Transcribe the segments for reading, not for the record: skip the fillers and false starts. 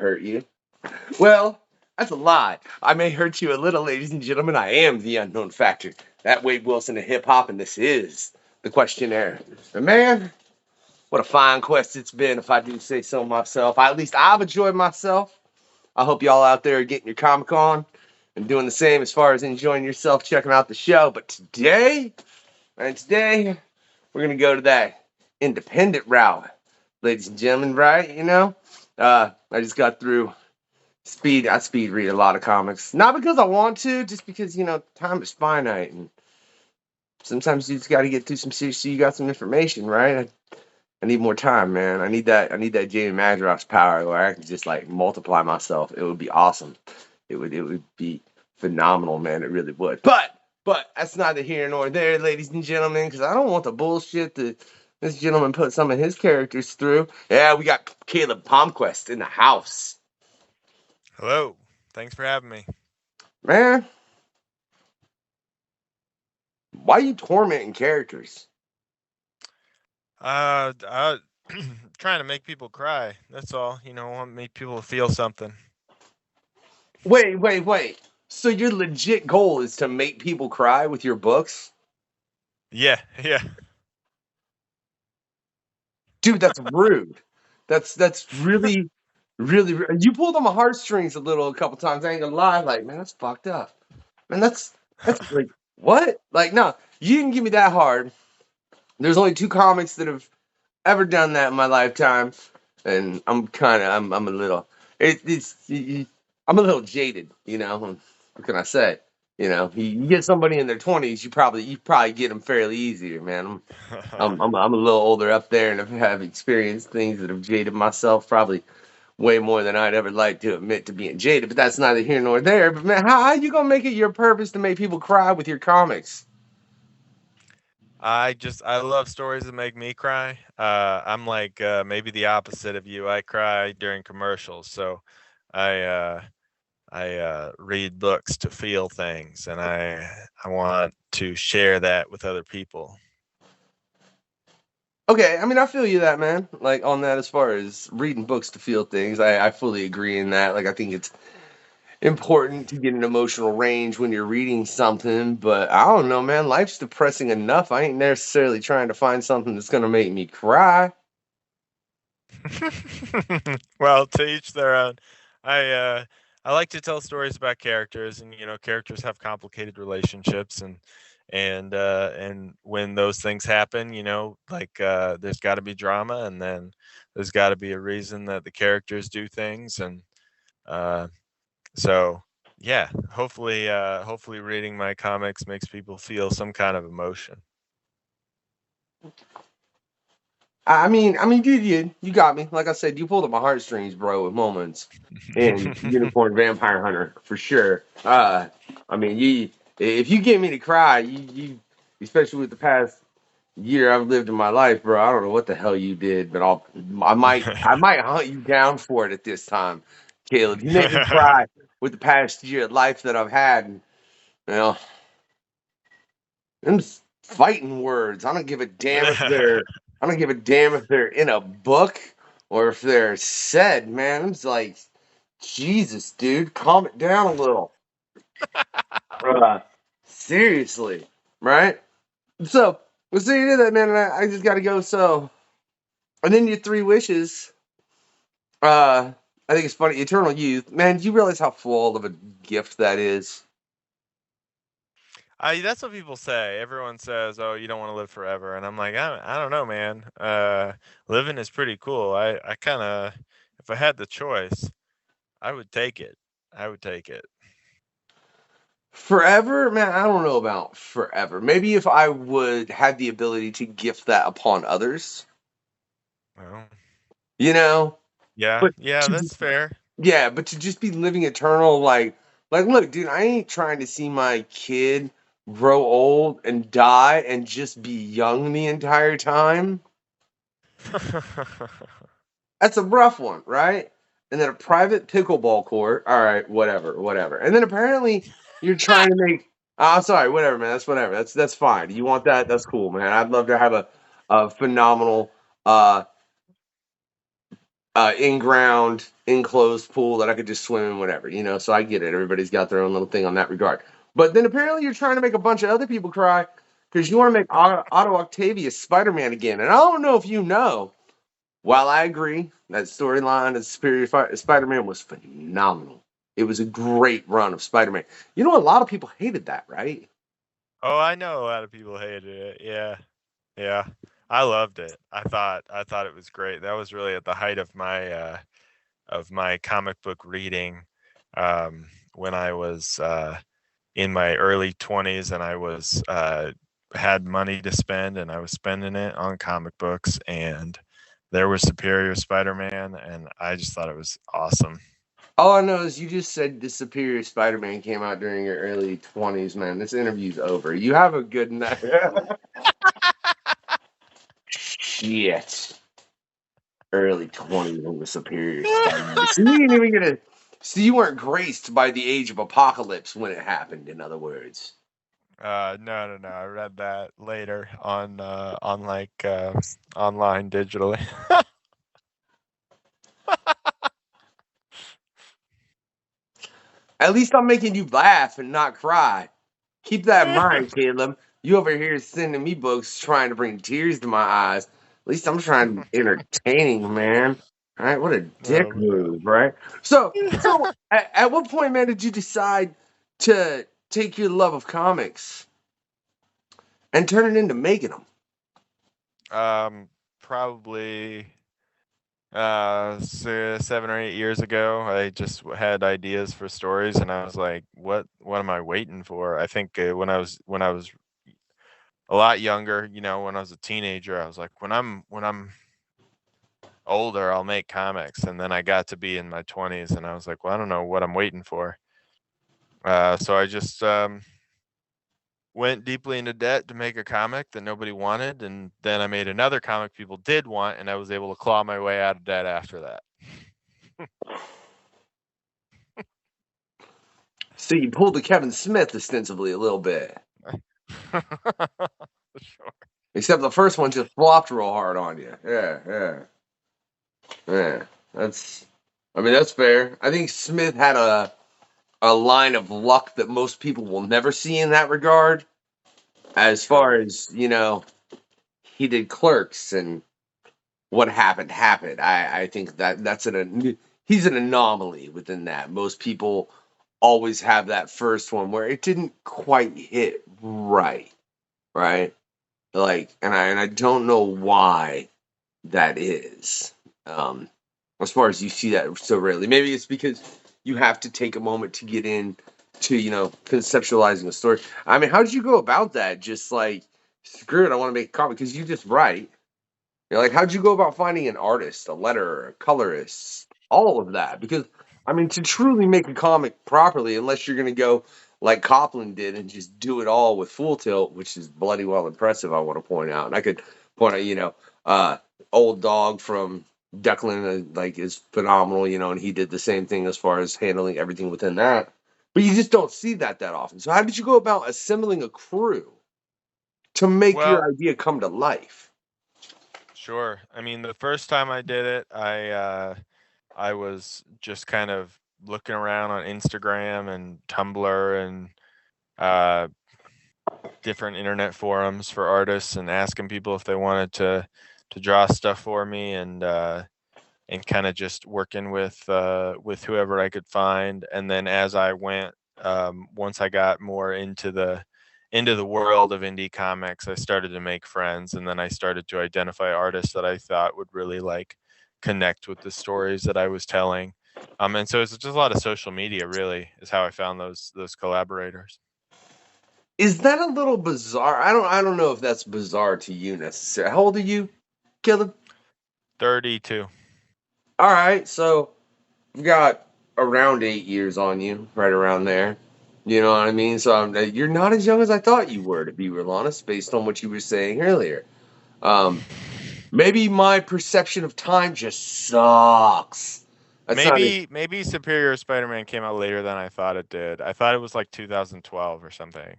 hurt you. Well, that's a lie. I may hurt you a little, ladies and gentlemen. I am the unknown factor. That Wade Wilson of hip hop, and this is the questionnaire. And man, what a fine quest it's been, if I do say so myself. At least I've enjoyed myself. I hope y'all out there are getting your Comic on and doing the same as far as enjoying yourself, checking out the show. But today, we're gonna go to that independent route, ladies and gentlemen. Right? I just got through I speed read a lot of comics, not because I want to, just because time is finite, and sometimes you just got to get through some series so you got some information, right? I need more time, man. I need that Jamie Madrox power where I can just like multiply myself. It would be awesome. It would be phenomenal, man. It really would. But that's neither here nor there, ladies and gentlemen, because I don't want the bullshit that this gentleman put some of his characters through. Yeah, we got Caleb Palmquist in the house. Hello. Thanks for having me. Man, why are you tormenting characters? Trying to make people cry. That's all. I want to make people feel something. Wait. So your legit goal is to make people cry with your books? Yeah. Dude, that's rude. That's really, really. You pulled on my heartstrings a couple times. I ain't gonna lie. Like, man, that's fucked up. Man, that's like what? Like, no, you didn't give me that hard. There's only 2 comics that have ever done that in my lifetime, and I'm a little. I'm a little jaded. What can I say? You get somebody in their 20s, you probably get them fairly easier, man. I'm a little older up there, and have experienced things that have jaded myself probably way more than I'd ever like to admit to being jaded. But that's neither here nor there. But man, how you gonna make it your purpose to make people cry with your comics? I love stories that make me cry. I'm like maybe the opposite of you. I cry during commercials, so I read books to feel things, and I want to share that with other people. Okay, I mean, I feel you that, man. Like on that, as far as reading books to feel things, I fully agree in that. Like, I think it's important to get an emotional range when you're reading something, but I don't know, man. Life's depressing enough. I ain't necessarily trying to find something that's gonna make me cry. Well, to each their own. I like to tell stories about characters, and characters have complicated relationships, and when those things happen, there's got to be drama, and then there's got to be a reason that the characters do things, and uh, so yeah, hopefully reading my comics makes people feel some kind of emotion. I mean, you got me. Like I said, you pulled at my heartstrings, bro, with moments in Unicorn Vampire Hunter for sure. I mean, if you get me to cry, you especially with the past year I've lived in my life, bro. I don't know what the hell you did, but I might hunt you down for it at this time, Caleb. You make me cry with the past year of life that I've had, and you know, them fighting words. I don't give a damn if they're in a book or if they're said, man. It's like, Jesus, dude, calm it down a little. Uh, seriously, right? So you did that, man, and I just got to go. So, and then your 3 wishes. I think it's funny. Eternal youth, man. Do you realize how full of a gift that is? That's what people say. Everyone says, "Oh, you don't want to live forever," and I'm like, I don't know, man. Living is pretty cool. I kind of, if I had the choice, I would take it. I would take it. Forever, man. I don't know about forever. Maybe if I would have the ability to gift that upon others, Well, you know. yeah, But yeah, to that's fair. Yeah, but to just be living eternal, like, look, dude, I ain't trying to see my kid grow old and die and just be young the entire time. That's a rough one, right? And then a private pickleball court. All right, whatever. And then apparently you're trying to make. I'm sorry, whatever, man. That's whatever. That's fine. You want that? That's cool, man. I'd love to have a phenomenal uh in-ground, enclosed pool that I could just swim in, whatever, So I get it. Everybody's got their own little thing on that regard. But then apparently you're trying to make a bunch of other people cry because you want to make Otto Octavius Spider-Man again. And I don't know if you know, while I agree that storyline of Superior Spider-Man was phenomenal. It was a great run of Spider-Man. A lot of people hated that, right? Oh, I know a lot of people hated it. Yeah. Yeah. I loved it. I thought it was great. That was really at the height of my comic book reading, when I was in my early 20s, and I was had money to spend, and I was spending it on comic books, and there was Superior Spider-Man, and I just thought it was awesome. All I know is you just said the Superior Spider-Man came out during your early 20s, man. This interview's over. You have a good night. Shit. Early 20s when the Superior Spider-Man. So you didn't even get a. So you weren't graced by the age of apocalypse when it happened, in other words. No. I read that later on online digitally. At least I'm making you laugh and not cry. Keep that in mind, Caleb. You over here sending me books trying to bring tears to my eyes. At least I'm trying to be entertaining, man. All right, what a dick Oh, man. move, right? So at what point, man, did you decide to take your love of comics and turn it into making them? Probably 7 or 8 years ago. I just had ideas for stories, and I was like, what am I waiting for? I think when I was a lot younger, when I was a teenager, I was like, when I'm older, I'll make comics. And then I got to be in my 20s, and I was like, well, I don't know what I'm waiting for. So I just went deeply into debt to make a comic that nobody wanted, and then I made another comic people did want, and I was able to claw my way out of debt after that. So you pulled the Kevin Smith ostensibly a little bit. Sure. Except the first one just flopped real hard on you. Yeah. That's fair. I think Smith had a line of luck that most people will never see in that regard. As far Sure. as, he did Clerks and what happened. I think he's an anomaly within that. Most people always have that first one where it didn't quite hit right. Right? And I don't know why that is. As far as you see that so rarely. Maybe it's because you have to take a moment to get in to, conceptualizing a story. I mean, how did you go about that? Just like, screw it, I want to make a comic because you just write. Like, how'd you go about finding an artist, a letterer, a colorist, all of that? Because, I mean, to truly make a comic properly, unless you're going to go like Copland did and just do it all with full tilt, which is bloody well impressive, I want to point out. And I could point out, Old Dog from Declan, like, is phenomenal, and he did the same thing as far as handling everything within that. But you just don't see that often. So how did you go about assembling a crew to make your Well, idea come to life? sure. I mean, the first time I did it, I was just kind of looking around on Instagram and Tumblr and uh, different internet forums for artists, and asking people if they wanted to draw stuff for me, and kind of just working with whoever I could find. And then as I went, once I got more into the world of indie comics, I started to make friends, and then I started to identify artists that I thought would really like connect with the stories that I was telling. And so it's just a lot of social media, really, is how I found those collaborators. Is that a little bizarre? I don't know if that's bizarre to you necessarily. How old are you, Caleb? 32. All right, so you've got around 8 years on you, right around there. You know what I mean? So you're not as young as I thought you were, to be real honest, based on what you were saying earlier. Um, Maybe my perception of time just sucks. That's not it. Maybe Superior Spider-Man came out later than I thought it did. I thought it was like 2012 or something.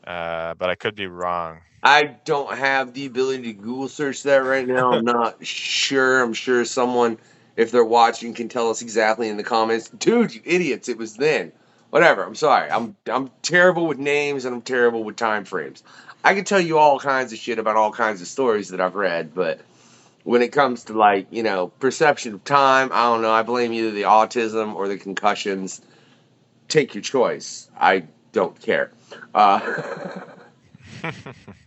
But I could be wrong. I don't have the ability to Google search that right now. I'm not sure. I'm sure someone if they're watching, can tell us exactly in the comments. Dude, you idiots! It was then. Whatever. I'm sorry. I'm terrible with names and I'm terrible with time frames. I can tell you all kinds of shit about all kinds of stories that I've read, but when it comes to like perception of time, I don't know. I blame either the autism or the concussions. Take your choice. I don't care. Uh,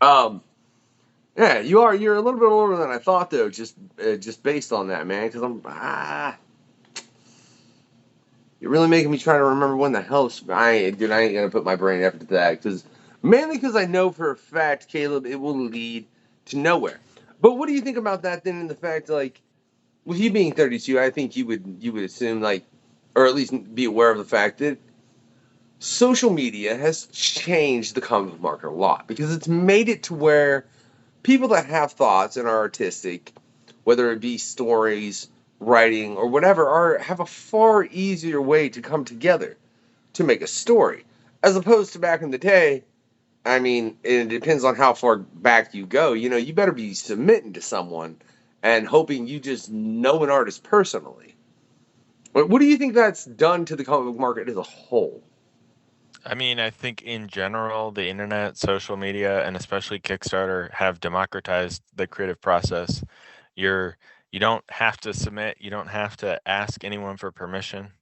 um, yeah, you are. You're a little bit older than I thought, though. Just based on that, man. Because you're really making me try to remember when the hell. Dude, I ain't gonna put my brain effort to that because mainly because I know for a fact, Caleb, it will lead to nowhere. But what do you think about that then? In the fact, like, with you being 32, I think you would assume like, or at least be aware of the fact that social media has changed the comic book market a lot because it's made it to where people that have thoughts and are artistic, whether it be stories, writing, or whatever, are have a far easier way to come together to make a story, as opposed to back in the day. I mean, it depends on how far back you go. You better be submitting to someone and hoping you just know an artist personally. What do you think that's done to the comic book market as a whole? I mean, I think in general, the internet, social media, and especially Kickstarter have democratized the creative process. You're you don't have to submit, you don't have to ask anyone for permission.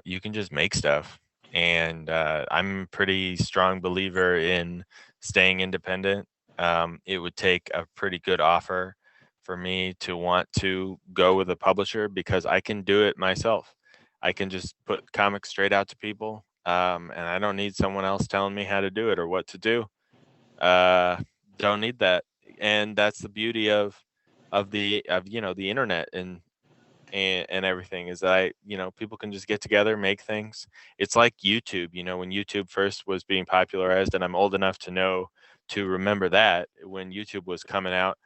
You can just make stuff. And I'm a pretty strong believer in staying independent. It would take a pretty good offer for me to want to go with a publisher because I can do it myself. I can just put comics straight out to people, and I don't need someone else telling me how to do it or what to do. Uh, don't need that, and that's the beauty of the internet and everything is that people can just get together, make things. It's like YouTube, when YouTube first was being popularized, and I'm old enough to remember that when YouTube was coming out,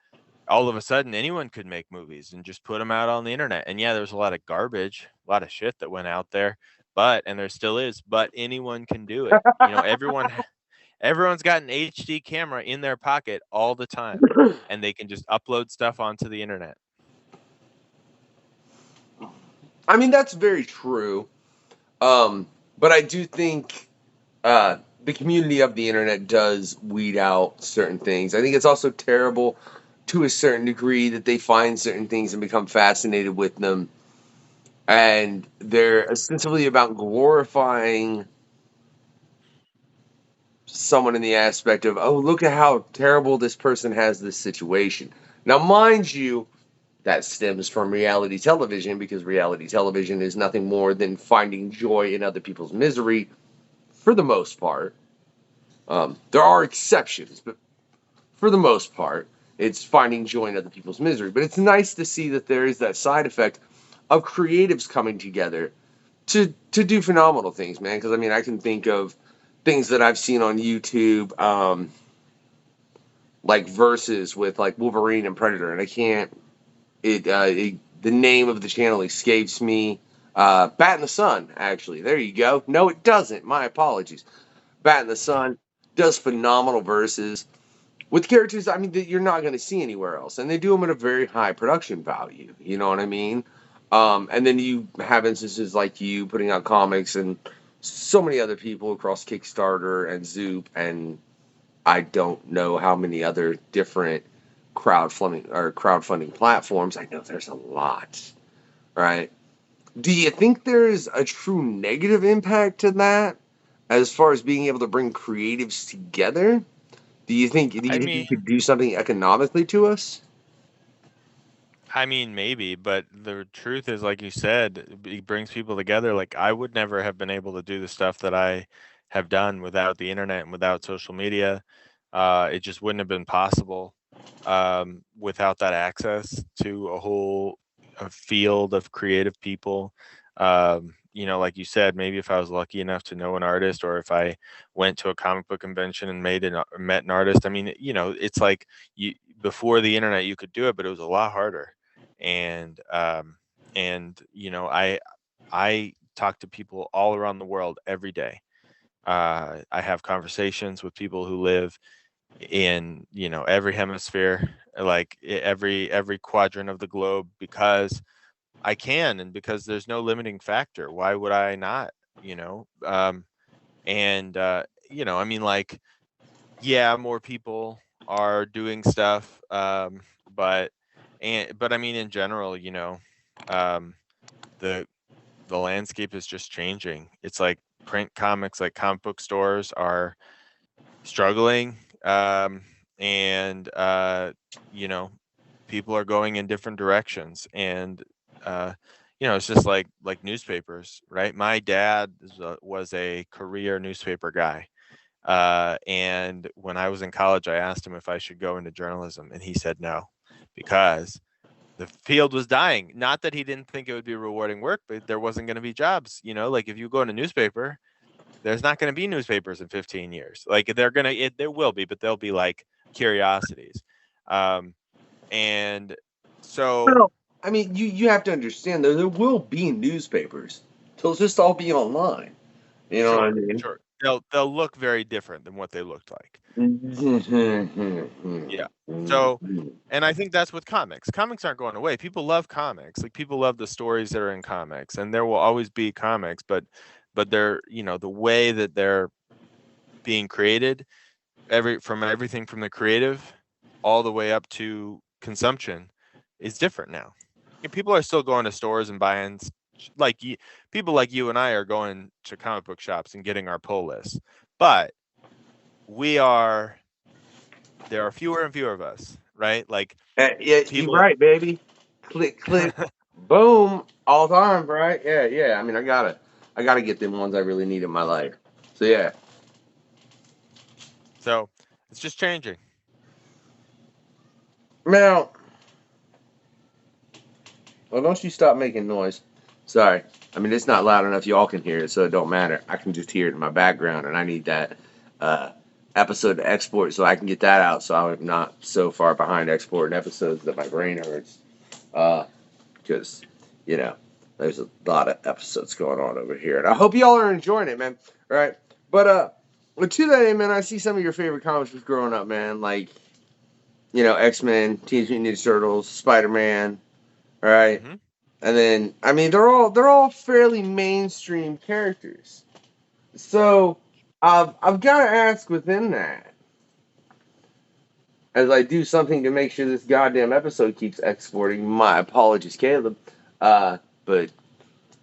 all of a sudden anyone could make movies and just put them out on the internet. And yeah, there's a lot of garbage, a lot of shit that went out there, and there still is, but anyone can do it. Everyone's got an HD camera in their pocket all the time, and they can just upload stuff onto the internet. I mean, that's very true. But I do think the community of the internet does weed out certain things. I think it's also terrible to a certain degree that they find certain things and become fascinated with them. And they're ostensibly about glorifying someone in the aspect of, oh, look at how terrible this person has this situation. Now, mind you, that stems from reality television because reality television is nothing more than finding joy in other people's misery for the most part. There are exceptions, but for the most part, it's finding joy in other people's misery. But it's nice to see that there is that side effect of creatives coming together to do phenomenal things, man. Because I mean, I can think of things that I've seen on YouTube, like verses with like Wolverine and Predator, and I can't. The name of the channel escapes me. Bat in the Sun, actually. There you go. No, it doesn't. My apologies. Bat in the Sun does phenomenal verses with characters. I mean, that you're not going to see anywhere else, and they do them at a very high production value. You know what I mean? And then you have instances like you putting out comics and so many other people across Kickstarter and Zoop and I don't know how many other different crowdfunding platforms. I know there's a lot, right? Do you think there's a true negative impact to that as far as being able to bring creatives together? Do I you think you mean, could do something economically to us? maybe, but the truth is, like you said, it brings people together. Like, I would never have been able to do the stuff that I have done without the internet and without social media. It just wouldn't have been possible without that access to a field of creative people. Like you said, maybe if I was lucky enough to know an artist, or if I went to a comic book convention and met an artist. I mean, it's like you before the internet, you could do it, but it was a lot harder and I talk to people all around the world every day. I have conversations with people who live in every hemisphere, like every quadrant of the globe, because I can, and because there's no limiting factor, why would I not? You know, and you know, I mean, like, yeah, more people are doing stuff, but I mean, in general, you know, um, the the landscape is just changing. It's like print comics, like comic book stores are struggling, and you know, people are going in different directions, and you know, it's just like newspapers, right? My dad was a career newspaper guy, and when I was in college, I asked him if I should go into journalism, and he said no, because the field was dying. Not that he didn't think it would be rewarding work, but there wasn't going to be jobs. You know, like if you go in a newspaper, there's not going to be newspapers in 15 years. Like there will be, but they'll be like curiosities. Um, and so, Well, I mean, you have to understand there will be newspapers. They'll just all be online. You know what I sure, mean? sure, they'll look very different than what they looked like. Yeah. So, and I think that's with comics. Comics aren't going away. People love comics. Like people love the stories that are in comics, and there will always be comics, but they're, you know, the way that they're being created, everything from the creative all the way up to consumption is different now. And people are still going to stores and buying, like people like you and I are going to comic book shops and getting our pull lists, but we are there are fewer and fewer of us, right? Like Yeah, you're people. right, baby. Click, click, boom, all time, right? Yeah, yeah. I mean, I gotta get them ones I really need in my life. So yeah. So it's just changing. Now, well, don't you stop making noise. Sorry. I mean, it's not loud enough. Y'all can hear it, so it don't matter. I can just hear it in my background, and I need that uh, episode to export so I can get that out. So I'm not so far behind exporting episodes that my brain hurts. Because you know, there's a lot of episodes going on over here, and I hope y'all are enjoying it, man. All right, but to that end, man, I see some of your favorite comics was growing up, man. Like X-Men, Teenage Mutant Ninja Turtles, Spider-Man. All right. Hmm. And then, I mean, they're all fairly mainstream characters. So I've got to ask within that, as I do something to make sure this goddamn episode keeps exporting. My apologies, Caleb. But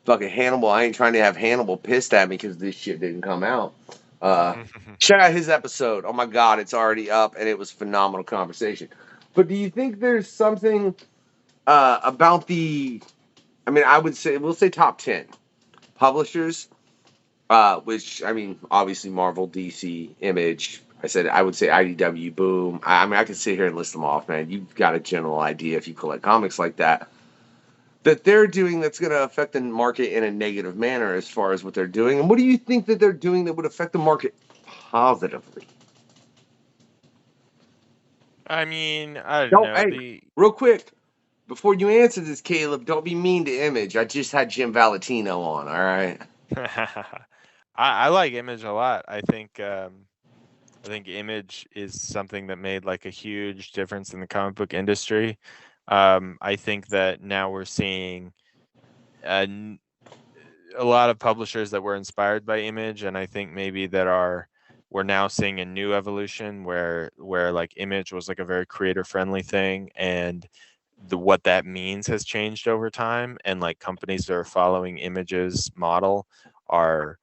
fucking Hannibal, I ain't trying to have Hannibal pissed at me because this shit didn't come out. Uh, Check out his episode. Oh my god, it's already up, and it was phenomenal conversation. But do you think there's something about the? I mean, I would say we'll say top 10 publishers, which I mean, obviously Marvel, DC, Image. I would say IDW, Boom. I mean, I could sit here and list them off, man. You've got a general idea if you collect comics like that they're doing that's going to affect the market in a negative manner as far as what they're doing. And what do you think that they're doing that would affect the market positively? I mean, I don't Don't know. hey, real quick before you answer this, Caleb. Don't be mean to Image. I just had Jim Valentino on. All right. I like Image a lot. I think Image is something that made like a huge difference in the comic book industry. I think that now we're seeing a, a lot of publishers that were inspired by Image, and I think maybe we're now seeing a new evolution where like Image was like a very creator friendly thing, and what that means has changed over time, and like companies that are following Image's model are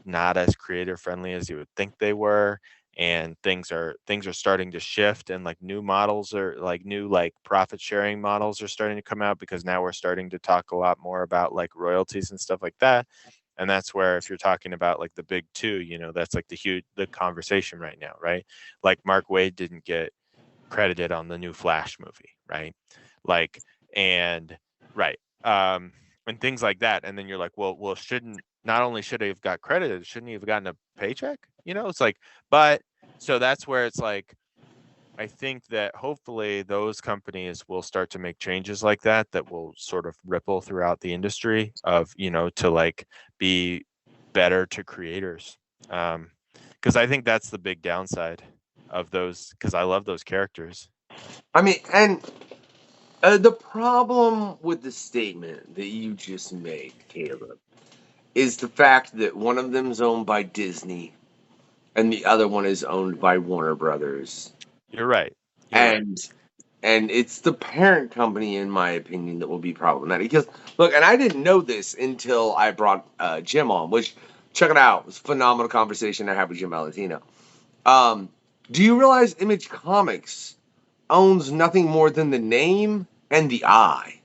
not as creator friendly as you would think they were, and things are starting to shift, and like new models are like new like profit sharing models are starting to come out, because now we're starting to talk a lot more about like royalties and stuff like that. And that's where, if you're talking about like the big two, you know, that's like the conversation right now, right? Like Mark Wade didn't get credited on the new Flash movie, right? Like, and right, and things like that. And then you're like, well, shouldn't not only should he have got credited, shouldn't he have gotten a paycheck? You know, it's like, but so that's where it's like, I think that hopefully those companies will start to make changes like that that will sort of ripple throughout the industry of, you know, to like be better to creators. Because I think that's the big downside of those, because I love those characters. I mean, and The problem with the statement that you just made, Caleb, is the fact that one of them is owned by Disney and the other one is owned by Warner Brothers. You're right. You're right. And it's the parent company, in my opinion, that will be problematic. Because look, and I didn't know this until I brought Jim on, which check it out, it was a phenomenal conversation I had with Jim Valentino. Um, do you realize Image Comics owns nothing more than the name and the eye?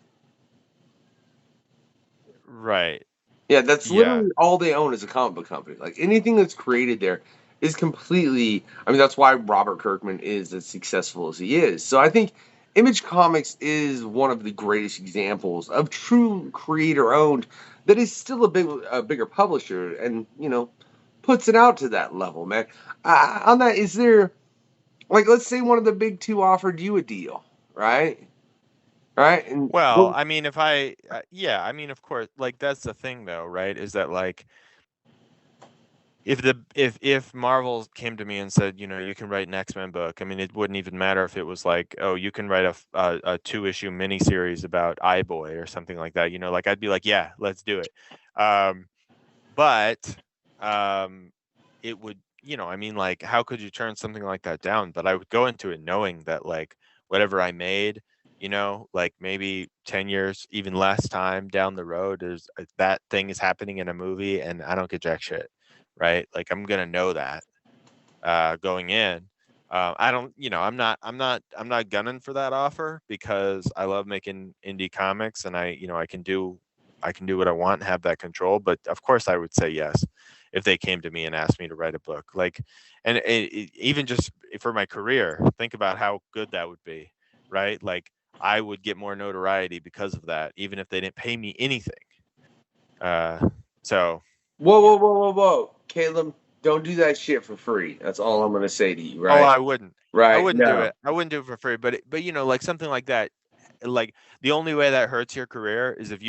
Right. Yeah, that's Yeah. literally all they own as a comic book company. Like anything that's created there is completely. I mean, that's why Robert Kirkman is as successful as he is. So I think Image Comics is one of the greatest examples of true creator owned that is still a bigger publisher, and puts it out to that level, man. On that, is there like, let's say one of the big two offered you a deal, right? Right, and Well, I mean, if I, yeah, I mean, of course, like that's the thing, though, right? Is that like if Marvel came to me and said, you can write an X-Men book, I mean, it wouldn't even matter if it was like, oh, you can write a 2-issue miniseries about iBoy or something like that. Like I'd be like, yeah, let's do it. But it would, I mean, like, how could you turn something like that down? But I would go into it knowing that like whatever I made, like maybe 10 years, even less time down the road, is that thing is happening in a movie and I don't get jack shit. Right? Like I'm gonna know that going in. I don't, I'm not gunning for that offer because I love making indie comics and I can do what I want and have that control. But of course, I would say yes if they came to me and asked me to write a book. Like, and even just for my career, think about how good that would be, right? Like, I would get more notoriety because of that, even if they didn't pay me anything. So whoa, yeah. whoa, whoa, whoa, whoa, Caleb, don't do that shit for free. That's all I'm gonna say to you, Oh, right? I wouldn't. I Right? wouldn't do No. it. I wouldn't do it for free. But like something like that, like the only way that hurts your career is if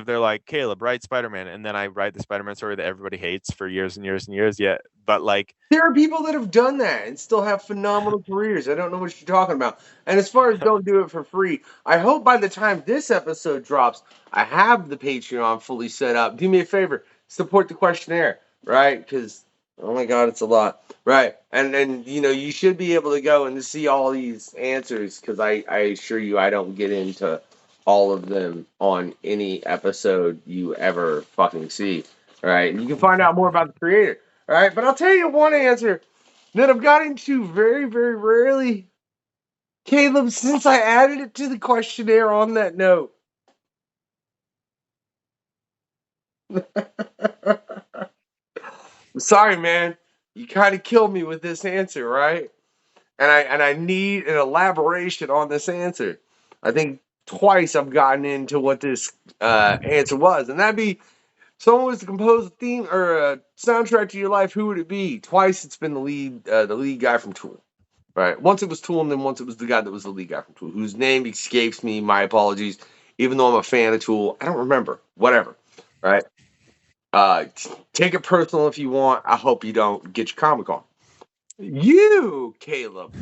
they're like, Caleb, write Spider-Man, and then I write the Spider-Man story that everybody hates for years and years and years. Yeah, but like, There are people that have done that and still have phenomenal careers. I don't know what you're talking about. And as far as don't do it for free, I hope by the time this episode drops, I have the Patreon fully set up. Do me a favor, support the questionnaire, right? Because oh my god, it's a lot, right? And then you should be able to go and see all these answers because I assure you I don't get into all of them on any episode you ever fucking see, right? And you can find out more about the creator. All right, but I'll tell you one answer that I've got into very, very rarely, Caleb, since I added it to the questionnaire on that note. I'm sorry, man. You kind of killed me with this answer, right? And I need an elaboration on this answer. I think twice I've gotten into what this answer was, and that'd be someone was to compose a theme or a soundtrack to your life. Who would it be? Twice it's been the lead guy from Tool. Right. Once it was Tool, and then once it was the guy that was the lead guy from Tool, whose name escapes me. My apologies. Even though I'm a fan of Tool, I don't remember. Whatever. Right. Take it personal if you want. I hope you don't get your comic on. You, Caleb.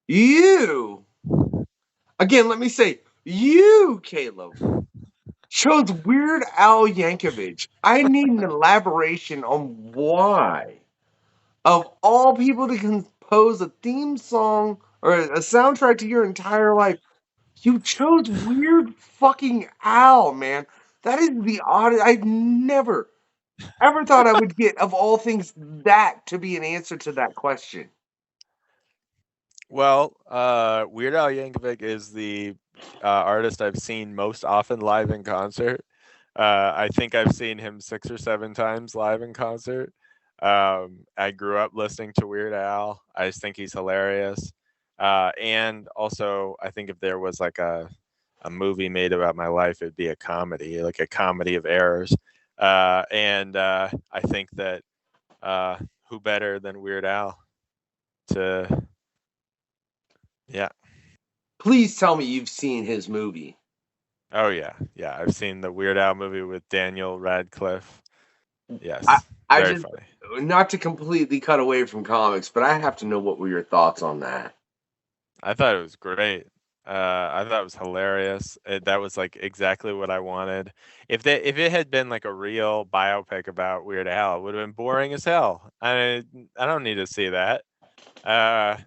You. Again, let me say, you, Caleb, chose Weird Al Yankovic. I need an elaboration on why. Of all people to compose a theme song or a soundtrack to your entire life, you chose Weird fucking Al, man. That is the oddest. I've never, ever thought I would get, of all things, that to be an answer to that question. well, Weird Al Yankovic is the artist I've seen most often live in concert. I think I've seen him 6 or 7 times live in concert. I grew up listening to Weird Al. I just think he's hilarious. And also, I think if there was like a movie made about my life, it'd be a comedy, like a comedy of errors. And I think that who better than Weird Al to, yeah. Please tell me you've seen his movie. Oh yeah, yeah. I've seen the Weird Al movie with Daniel Radcliffe. Yes, I, I very just, funny. not to completely cut away from comics, but I have to know what were your thoughts on that. I thought it was great. I thought it was hilarious. That was like exactly what I wanted. If it had been like a real biopic about Weird Al, it would have been boring as hell. I don't need to see that. Uh,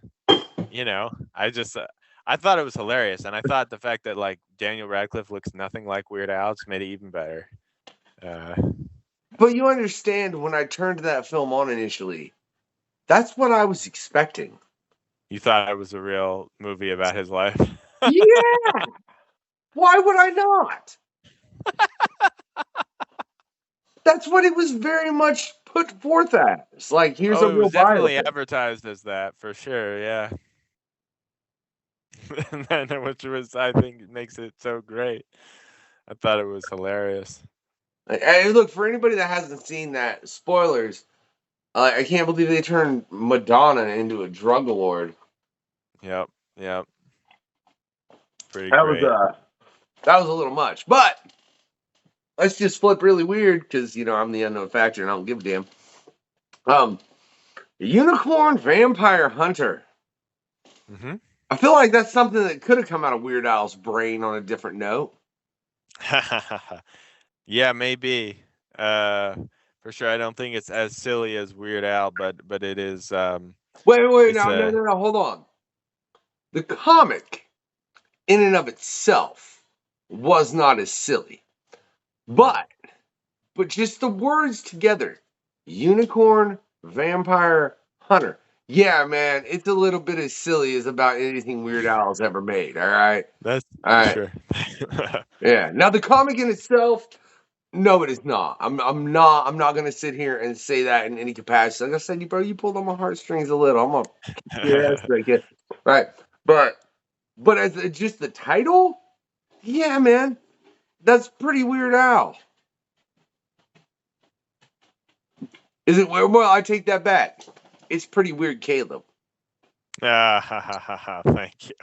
I just I thought it was hilarious, and I thought the fact that like Daniel Radcliffe looks nothing like Weird Al just made it even better. Uh, But you understand, when I turned that film on initially, that's what I was expecting. you thought it was a real movie about his life. Yeah. Why would I not? That's what it was very much put forth as. Like, here's Oh, a it real was definitely biopic. advertised as that for sure. Yeah. And then, which was, I think, makes it so great. I thought it was hilarious. Hey, look, for anybody that hasn't seen that, spoilers. I can't believe they turned Madonna into a drug lord. Yep, yep. Pretty That was great. that was a little much. But let's just flip really weird, because I'm the unknown factor and I don't give a damn. Um, Unicorn Vampire Hunter. Mm-hmm. I feel like that's something that could have come out of Weird Al's brain on a different note. Yeah, maybe. For sure. I don't think it's as silly as Weird Al, but it is. Wait, It's no, no, a no, no, hold on. The comic, in and of itself, was not as silly, but just the words together, Unicorn Vampire Hunter. Yeah, man, it's a little bit as silly as about anything Weird Al's ever made. All right, that's all right, sure. yeah. Now the comic in itself, no, it is not. I'm not gonna sit here and say that in any capacity. Like I said, bro, you pulled on my heartstrings a little. I'm gonna kick your ass right here. Right. But as just the title, yeah, man, that's pretty Weird Al. Is it? Well, I take that back. It's pretty weird, Caleb. Thank you.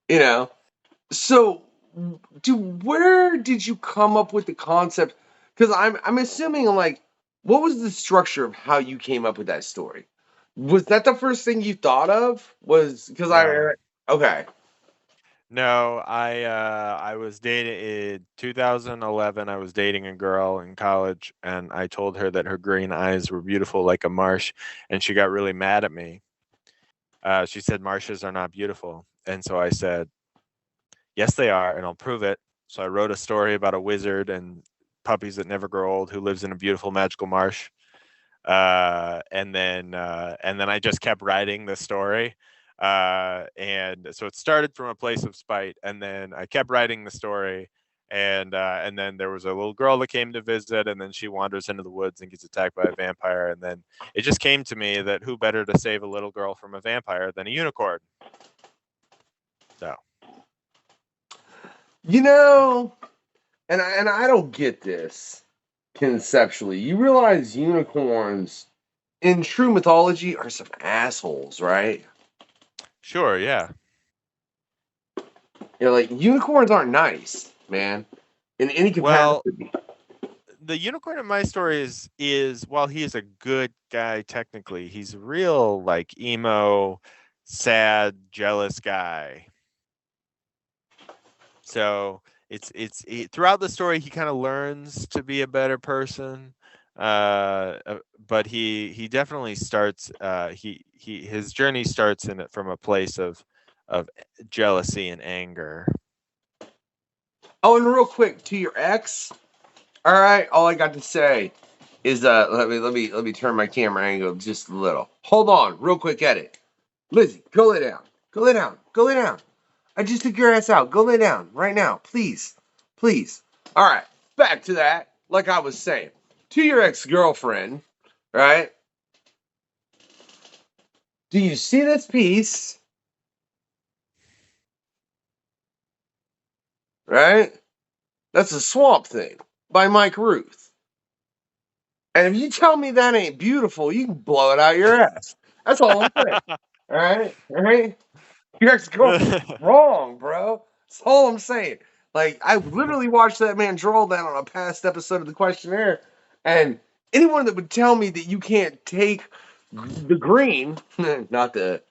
You know. So, where did you come up with the concept? Because I'm assuming, like, what was the structure of how you came up with that story? Was that the first thing you thought of? Was because No. okay. No, I was dating in 2011. I was dating a girl in college, and I told her that her green eyes were beautiful like a marsh, and she got really mad at me. She said marshes are not beautiful, and so I said, "Yes, they are, and I'll prove it." So I wrote a story about a wizard and puppies that never grow old who lives in a beautiful magical marsh. And then I just kept writing the story. And so it started from a place of spite, and then I kept writing the story, and then there was a little girl that came to visit, and then she wanders into the woods and gets attacked by a vampire, and then it just came to me that who better to save a little girl from a vampire than a unicorn? So You know, and I don't get this conceptually. You realize unicorns in true mythology are some assholes, right? sure, yeah. Like, unicorns aren't nice, man, in any Well, capacity. the unicorn in my story is while he is a good guy technically, he's a real like emo, sad, jealous guy. So throughout the story he kind of learns to be a better person, but he definitely starts his journey starts in it from a place of jealousy and anger. Oh, and real quick, to your ex. All right, all I got to say is let me turn my camera angle just a little. Hold on, real quick edit. Lizzie, go lay down. Go lay down. Go lay down. I just took your ass out. Go lay down right now, please. Please. All right, back to that. Like I was saying, to your ex-girlfriend, right? Do you see this piece? Right? That's a Swamp Thing by Mike Ruth. And if you tell me that ain't beautiful, you can blow it out your ass. That's all I'm saying. All right? All right? Your ex-girlfriend's wrong, bro. That's all I'm saying. Like, I literally watched that man draw that on a past episode of the Questionnaire, and anyone that would tell me that you can't take the green, not the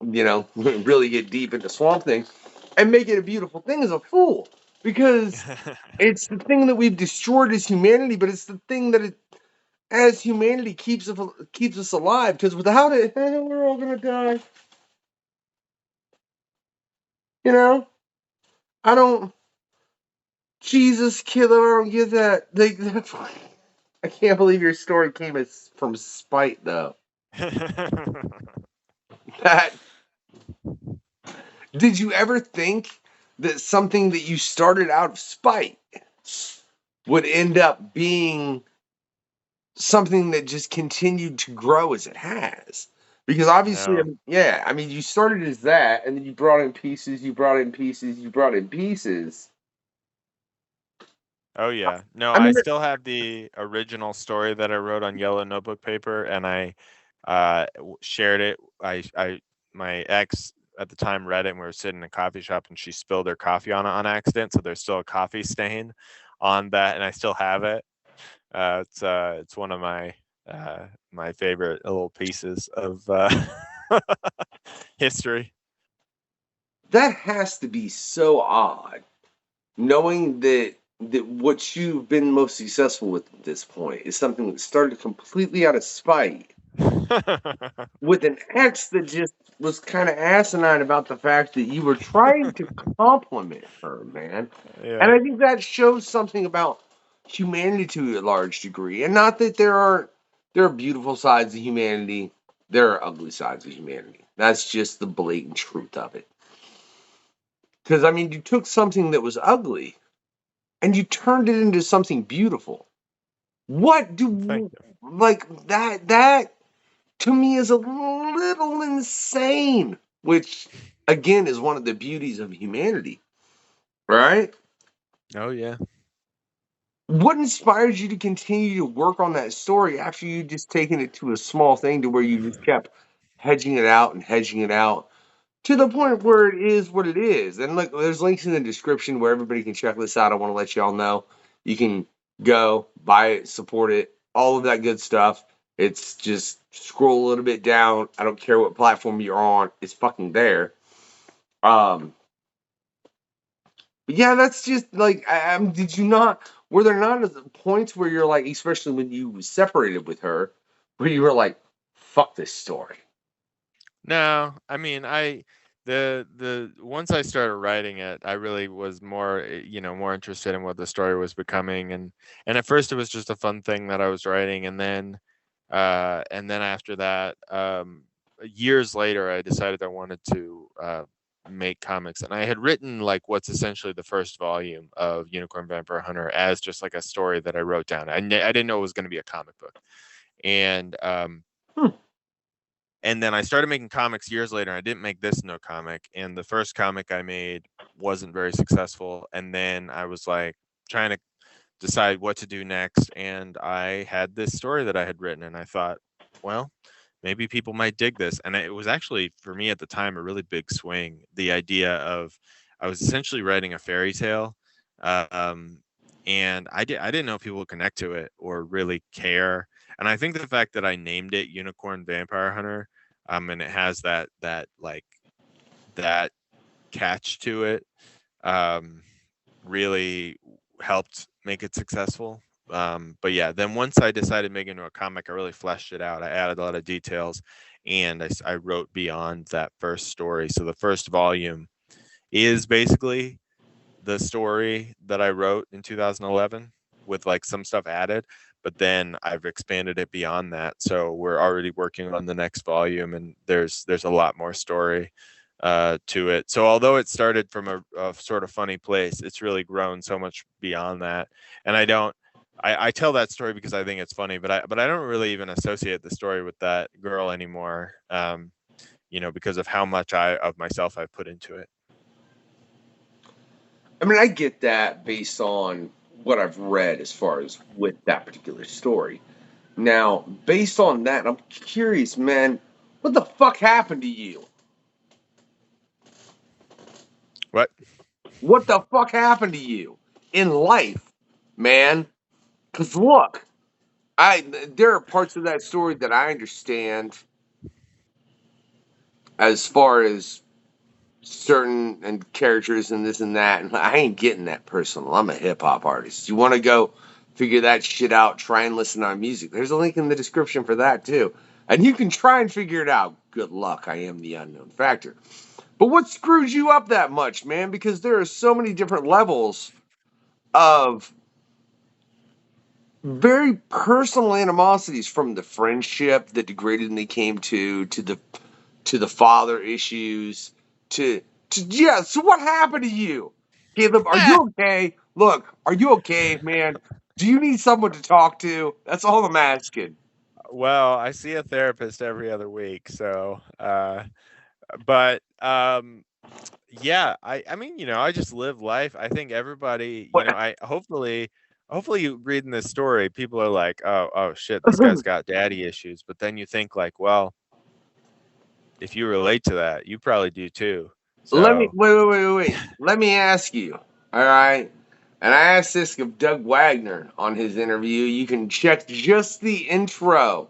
really get deep into Swamp Thing and make it a beautiful thing is a fool because it's the thing that we've destroyed as humanity, but it's the thing that as humanity keeps us alive. Because without it, we're all gonna die. You know, I don't. Jesus, killer, I don't get that. I can't believe your story came from spite, though. That did you ever think that something that you started out of spite would end up being something that just continued to grow as it has? Because obviously, No. yeah, I mean, you started as that, and then you brought in pieces, you brought in pieces, you brought in pieces. Oh yeah. No, I I mean, still have the original story that I wrote on yellow notebook paper, and I shared it. My ex at the time read it, and we were sitting in a coffee shop, and she spilled her coffee on it on accident, so there's still a coffee stain on that, and I still have it. It's one of my favorite little pieces of history. that has to be so odd, knowing that what you've been most successful with at this point is something that started completely out of spite with an ex that just was kind of asinine about the fact that you were trying to compliment her, man. And Yeah. I think that shows something about humanity to a large degree. And not that there are beautiful sides of humanity, there are ugly sides of humanity. That's just the blatant truth of it. Because I mean, you took something that was ugly and you turned it into something beautiful. What Thank do you. like that to me is a little insane, which again is one of the beauties of humanity, right? Oh yeah. What inspired you to continue to work on that story after you just taken it to a small thing to where you just kept hedging it out and hedging it out to the point where it is what it is? And look, there's links in the description where everybody can check this out. I want to let y'all know you can go buy it, support it, all of that good stuff. It's just scroll a little bit down. I don't care what platform you're on, it's fucking there. Um, but yeah, that's just like, did you not? Were there not points where you're like, especially when you separated with her, where you were like, "Fuck this story." No, I mean, the once I started writing it, I really was more, more interested in what the story was becoming, and at first it was just a fun thing that I was writing, and then after that, years later, I decided I wanted to make comics, and I had written like what's essentially the first volume of Unicorn Vampire Hunter as just like a story that I wrote down. I didn't know it was going to be a comic book, and Hmm. and then I started making comics years later. And I didn't make this no comic, and the first comic I made wasn't very successful. And then I was like trying to decide what to do next, and I had this story that I had written, and I thought, well, maybe people might dig this. And it was actually for me at the time a really big swing. The idea of I was essentially writing a fairy tale, um, and I didn't know if people would connect to it or really care. And I think the fact that I named it Unicorn Vampire Hunter, and it has that catch to it, um, really helped make it successful. But yeah, then once I decided to make it into a comic, I really fleshed it out. I added a lot of details, and I wrote beyond that first story. So the first volume is basically the story that I wrote in 2011 with like some stuff added, but then I've expanded it beyond that. So we're already working on the next volume, and there's a lot more story to it. So although it started from a sort of funny place, it's really grown so much beyond that. And I tell that story because I think it's funny, but I don't really even associate the story with that girl anymore. Because of how much of myself I've put into it. I mean, I get that based on what I've read as far as with that particular story. Now, based on that, I'm curious, man, what the fuck happened to you? What? What the fuck happened to you in life, man? Because look, there are parts of that story that I understand as far as certain and characters and this and that. And I ain't getting that personal. I'm a hip hop artist. You want to go figure that shit out? Try and listen on music. There's a link in the description for that too, and you can try and figure it out. Good luck. I am the unknown factor. But what screws you up that much, man? Because there are so many different levels of very personal animosities, from the friendship that degraded and they came to the father issues to yeah. So what happened to you, Caleb? Are you okay? Look, are you okay, man? Do you need someone to talk to? That's all I'm asking. Well, I see a therapist every other week, so but yeah, I mean, I just live life. I think everybody, What? I hopefully you reading this story, people are like, oh shit, this guy's got daddy issues. But then you think like, well, if you relate to that, you probably do too. Let me So wait. Let me ask you. All right. And I asked this of Doug Wagner on his interview. You can check just the intro,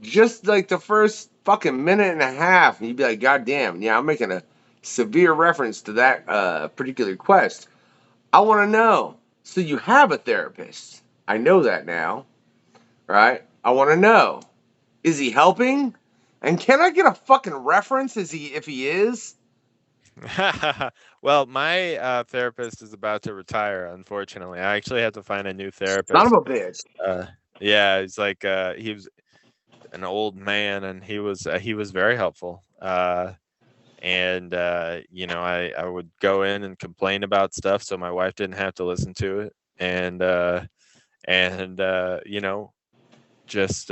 just like the first fucking minute and a half, and you'd be like, God damn, yeah, I'm making a severe reference to that particular quest. I want to know. So you have a therapist. I know that now, right? I want to know. Is he helping? And can I get a fucking reference? Is he, if he is? well, my therapist is about to retire, unfortunately. I actually have to find a new Son of therapist. a bitch. Yeah, it's like he was an old man, and he was very helpful. And I would go in and complain about stuff, so my wife didn't have to listen to it, and just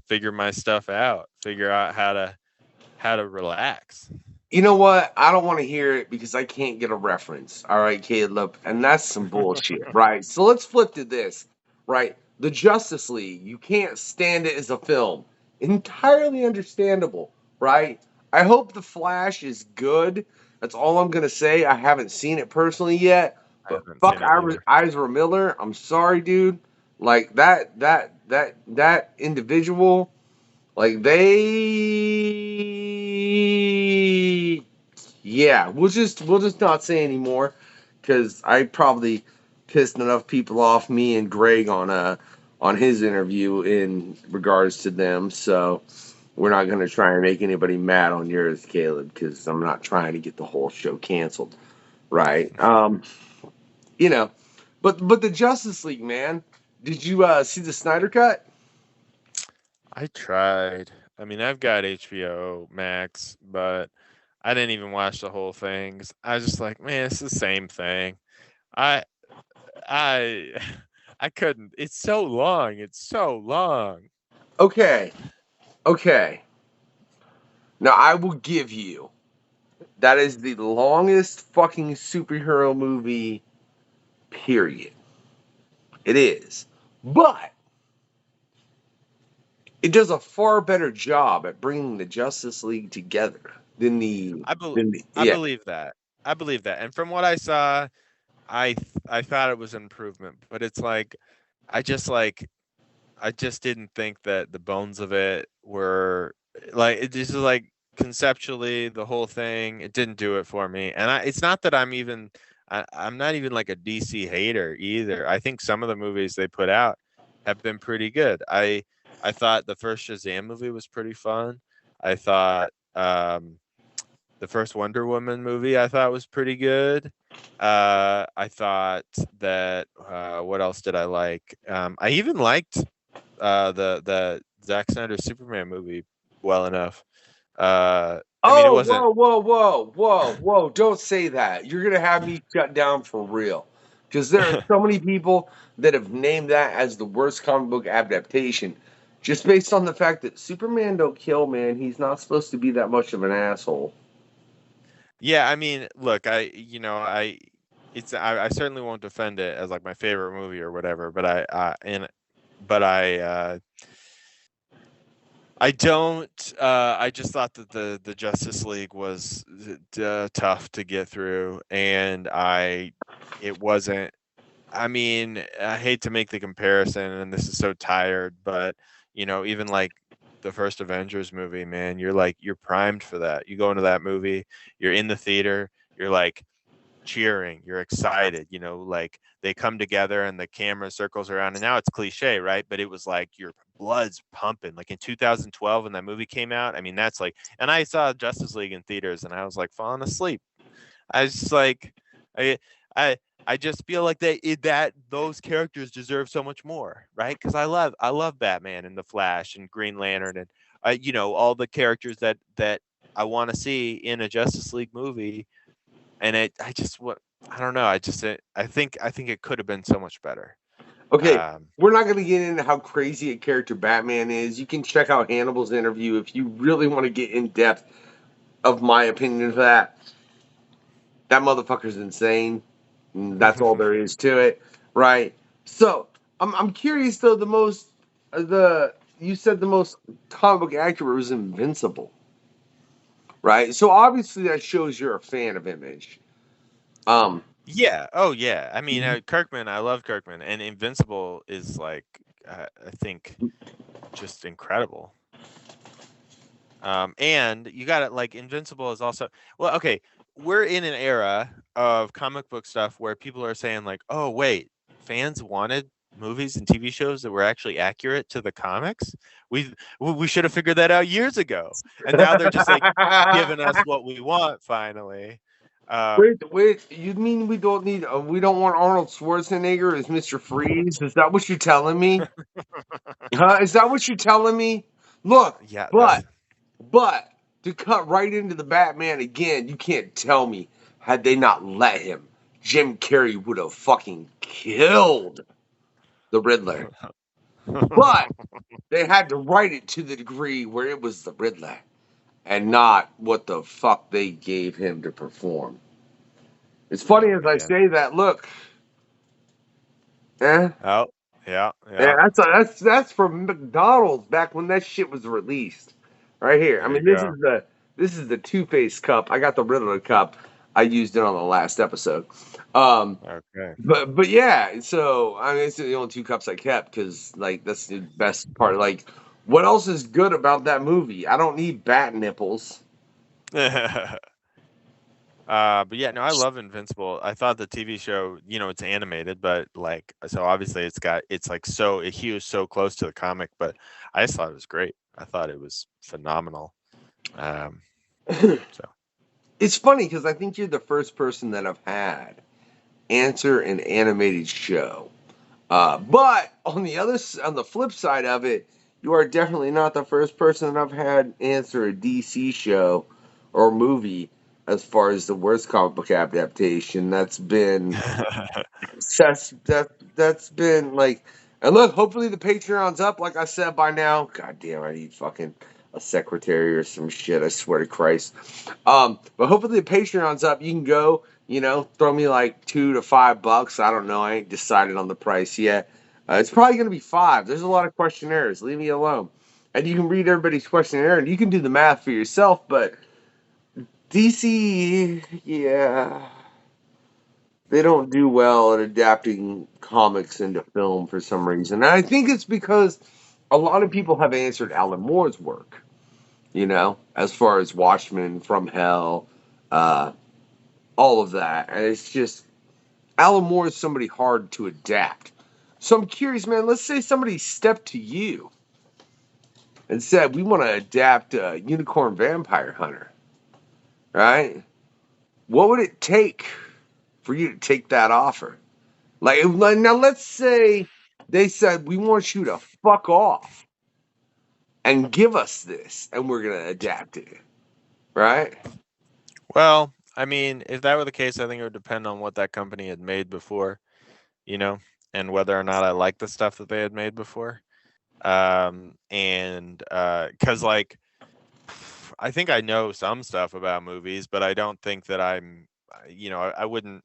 figure my stuff out, figure out how to relax. You know what? I don't want to hear it because I can't get a reference. All right, Caleb. And that's some bullshit, right? So let's flip to this, right? The Justice League. You can't stand it as a film. Entirely understandable, right? I hope The Flash is good. That's all I'm going to say. I haven't seen it personally yet. I But haven't fuck seen it either. Ezra Miller. I'm sorry, dude. Like that individual, like yeah, we'll just not say anymore because I probably pissed enough people off, me and Greg, on his interview in regards to them. So we're not gonna try and make anybody mad on yours, Caleb, because I'm not trying to get the whole show canceled, right? You know, but the Justice League, man, did you see the Snyder cut? I tried. I mean, I've got HBO Max, but I didn't even watch the whole thing. 'Cause I was just like, man, it's the same thing. I I I couldn't. It's so long. It's so long. Okay, okay. Now I will give you that is the longest fucking superhero movie, period. It is. But it does a far better job at bringing the Justice League together I bel than the I yeah. believe that. I believe that. And from what I saw, I thought it was an improvement, but it's like I just didn't think that the bones of it were like it just like conceptually the whole thing. It didn't do it for me, and it's not that I'm not even like a DC hater either. I think some of the movies they put out have been pretty good. I thought the first Shazam movie was pretty fun. I thought the first Wonder Woman movie I thought was pretty good. I thought that what else did I like? I even liked the Zack Snyder Superman movie well enough. I mean, it Oh, wasn't. whoa. Don't say that. You're going to have me shut down for real. Because there are so many people that have named that as the worst comic book adaptation just based on the fact that Superman don't kill, man. He's not supposed to be that much of an asshole. Yeah, I mean, look, I certainly won't defend it as like my favorite movie or whatever, but but I don't. I just thought that the Justice League was tough to get through, and it wasn't. I mean, I hate to make the comparison, and this is so tired, but even like the first Avengers movie, man, you're primed for that. You go into that movie, you're in the theater, you're like cheering, you're excited, like they come together and the camera circles around, and now it's cliche, right? But it was like your blood's pumping. Like in 2012 when that movie came out, I mean, that's like, and I saw Justice League in theaters and I was like falling asleep. I was just like, I, I, I just feel like that those characters deserve so much more, right? Because I love Batman and the Flash and Green Lantern and all the characters that I want to see in a Justice League movie, and I don't know. I think it could have been so much better. Okay, Um, we're not going to get into how crazy a character Batman is. You can check out Hannibal's interview if you really want to get in depth of my opinion of that. That motherfucker's insane. That's all there is to it, right? So I'm curious though. The you said the most comic book accurate was Invincible, right? So obviously that shows you're a fan of Image. Um, yeah. Oh yeah. I mean, Kirkman. I love Kirkman, and Invincible is like I think just incredible. And you got it. Like Invincible is also well. Okay, we're in an era of comic book stuff where people are saying like, "Oh wait, fans wanted movies and TV shows that were actually accurate to the comics. We should have figured that out years ago." And now they're just like giving us what we want finally. Um, wait. You mean we don't want Arnold Schwarzenegger as Mr. Freeze? Is that what you're telling me? Huh? Is that what you're telling me? Look, yeah, but But to cut right into the Batman again, you can't tell me had they not let him, Jim Carrey would have fucking killed the Riddler. But they had to write it to the degree where it was the Riddler and not what the fuck they gave him to perform. It's funny oh as I man. say that. Look, eh, Oh yeah, yeah, yeah. that's from McDonald's back when that shit was released. Right here. I There you mean, go. this is the Two Face cup. I got the Riddler cup. I used it on the last episode. Okay. But yeah. So I mean, it's the only two cups I kept because like that's the best part. Like, what else is good about that movie? I don't need bat nipples. But yeah, no, I love Invincible. I thought the TV show, it's animated, but like, so obviously it's like so, he was so close to the comic, but I just thought it was great. I thought it was phenomenal. Um, so It's funny because I think you're the first person that I've had answer an animated show. But on the flip side of it, you are definitely not the first person that I've had answer a DC show or movie as far as the worst comic book adaptation. That's been like, and look, hopefully the Patreon's up. Like I said by now, god damn, I need fucking a secretary or some shit. I swear to Christ. But hopefully the Patreon's up. You can go, throw me like $2 to $5. I don't know. I ain't decided on the price yet. It's probably gonna be five. There's a lot of questionnaires. Leave me alone. And you can read everybody's questionnaire and you can do the math for yourself. But DC, yeah, they don't do well at adapting comics into film for some reason. And I think it's because a lot of people have answered Alan Moore's work, as far as Watchmen, From Hell, uh, all of that. And it's just, Alan Moore is somebody hard to adapt. So I'm curious, man, let's say somebody stepped to you and said, we want to adapt Unicorn Vampire Hunter, right? What would it take for you to take that offer? Like now, let's say they said we want you to fuck off and give us this, and we're gonna adapt it, right? well, I mean, if that were the case, I think it would depend on what that company had made before, you know, and whether or not I like the stuff that they had made before. And because like I think I know some stuff about movies, but I don't think that I wouldn't,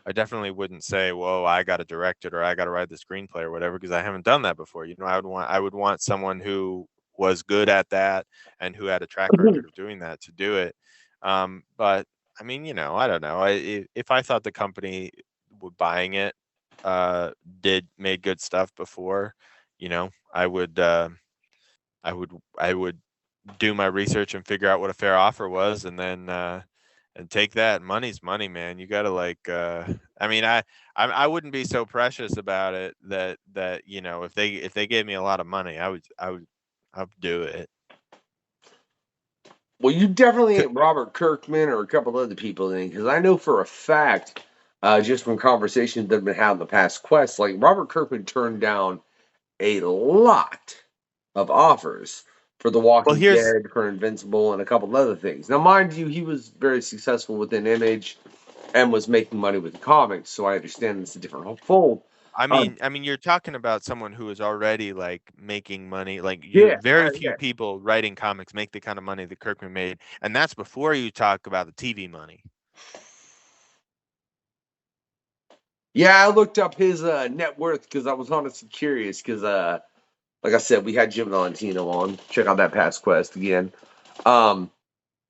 I definitely wouldn't say, "Whoa, I got to direct it or I got to write the screenplay or whatever," because I haven't done that before. I would want someone who was good at that and who had a track record of doing that to do it. But I mean, I don't know. If I thought the company buying it did made good stuff before, I would. I would do my research and figure out what a fair offer was, and then and take that. Money's money, man. You gotta like. I mean, I wouldn't be so precious about it that if they gave me a lot of money, I would do it. Well, you definitely C- ain't Robert Kirkman or a couple other people, then, because I know for a fact, just from conversations that have been had in the past quests, like Robert Kirkman turned down a lot of offers for The Well, Walking here's Dead, for Invincible, and a couple other things. Now, mind you, he was very successful within Image and was making money with the comics, so I understand it's a different fold. I mean, you're talking about someone who is already like making money. Like Yeah, very yeah, few people writing comics make the kind of money that Kirkman made, and that's before you talk about the TV money. yeah. I looked up his net worth because I was honestly curious. Because, like I said, we had Jim Valentino on. Check out that past quest again. Um,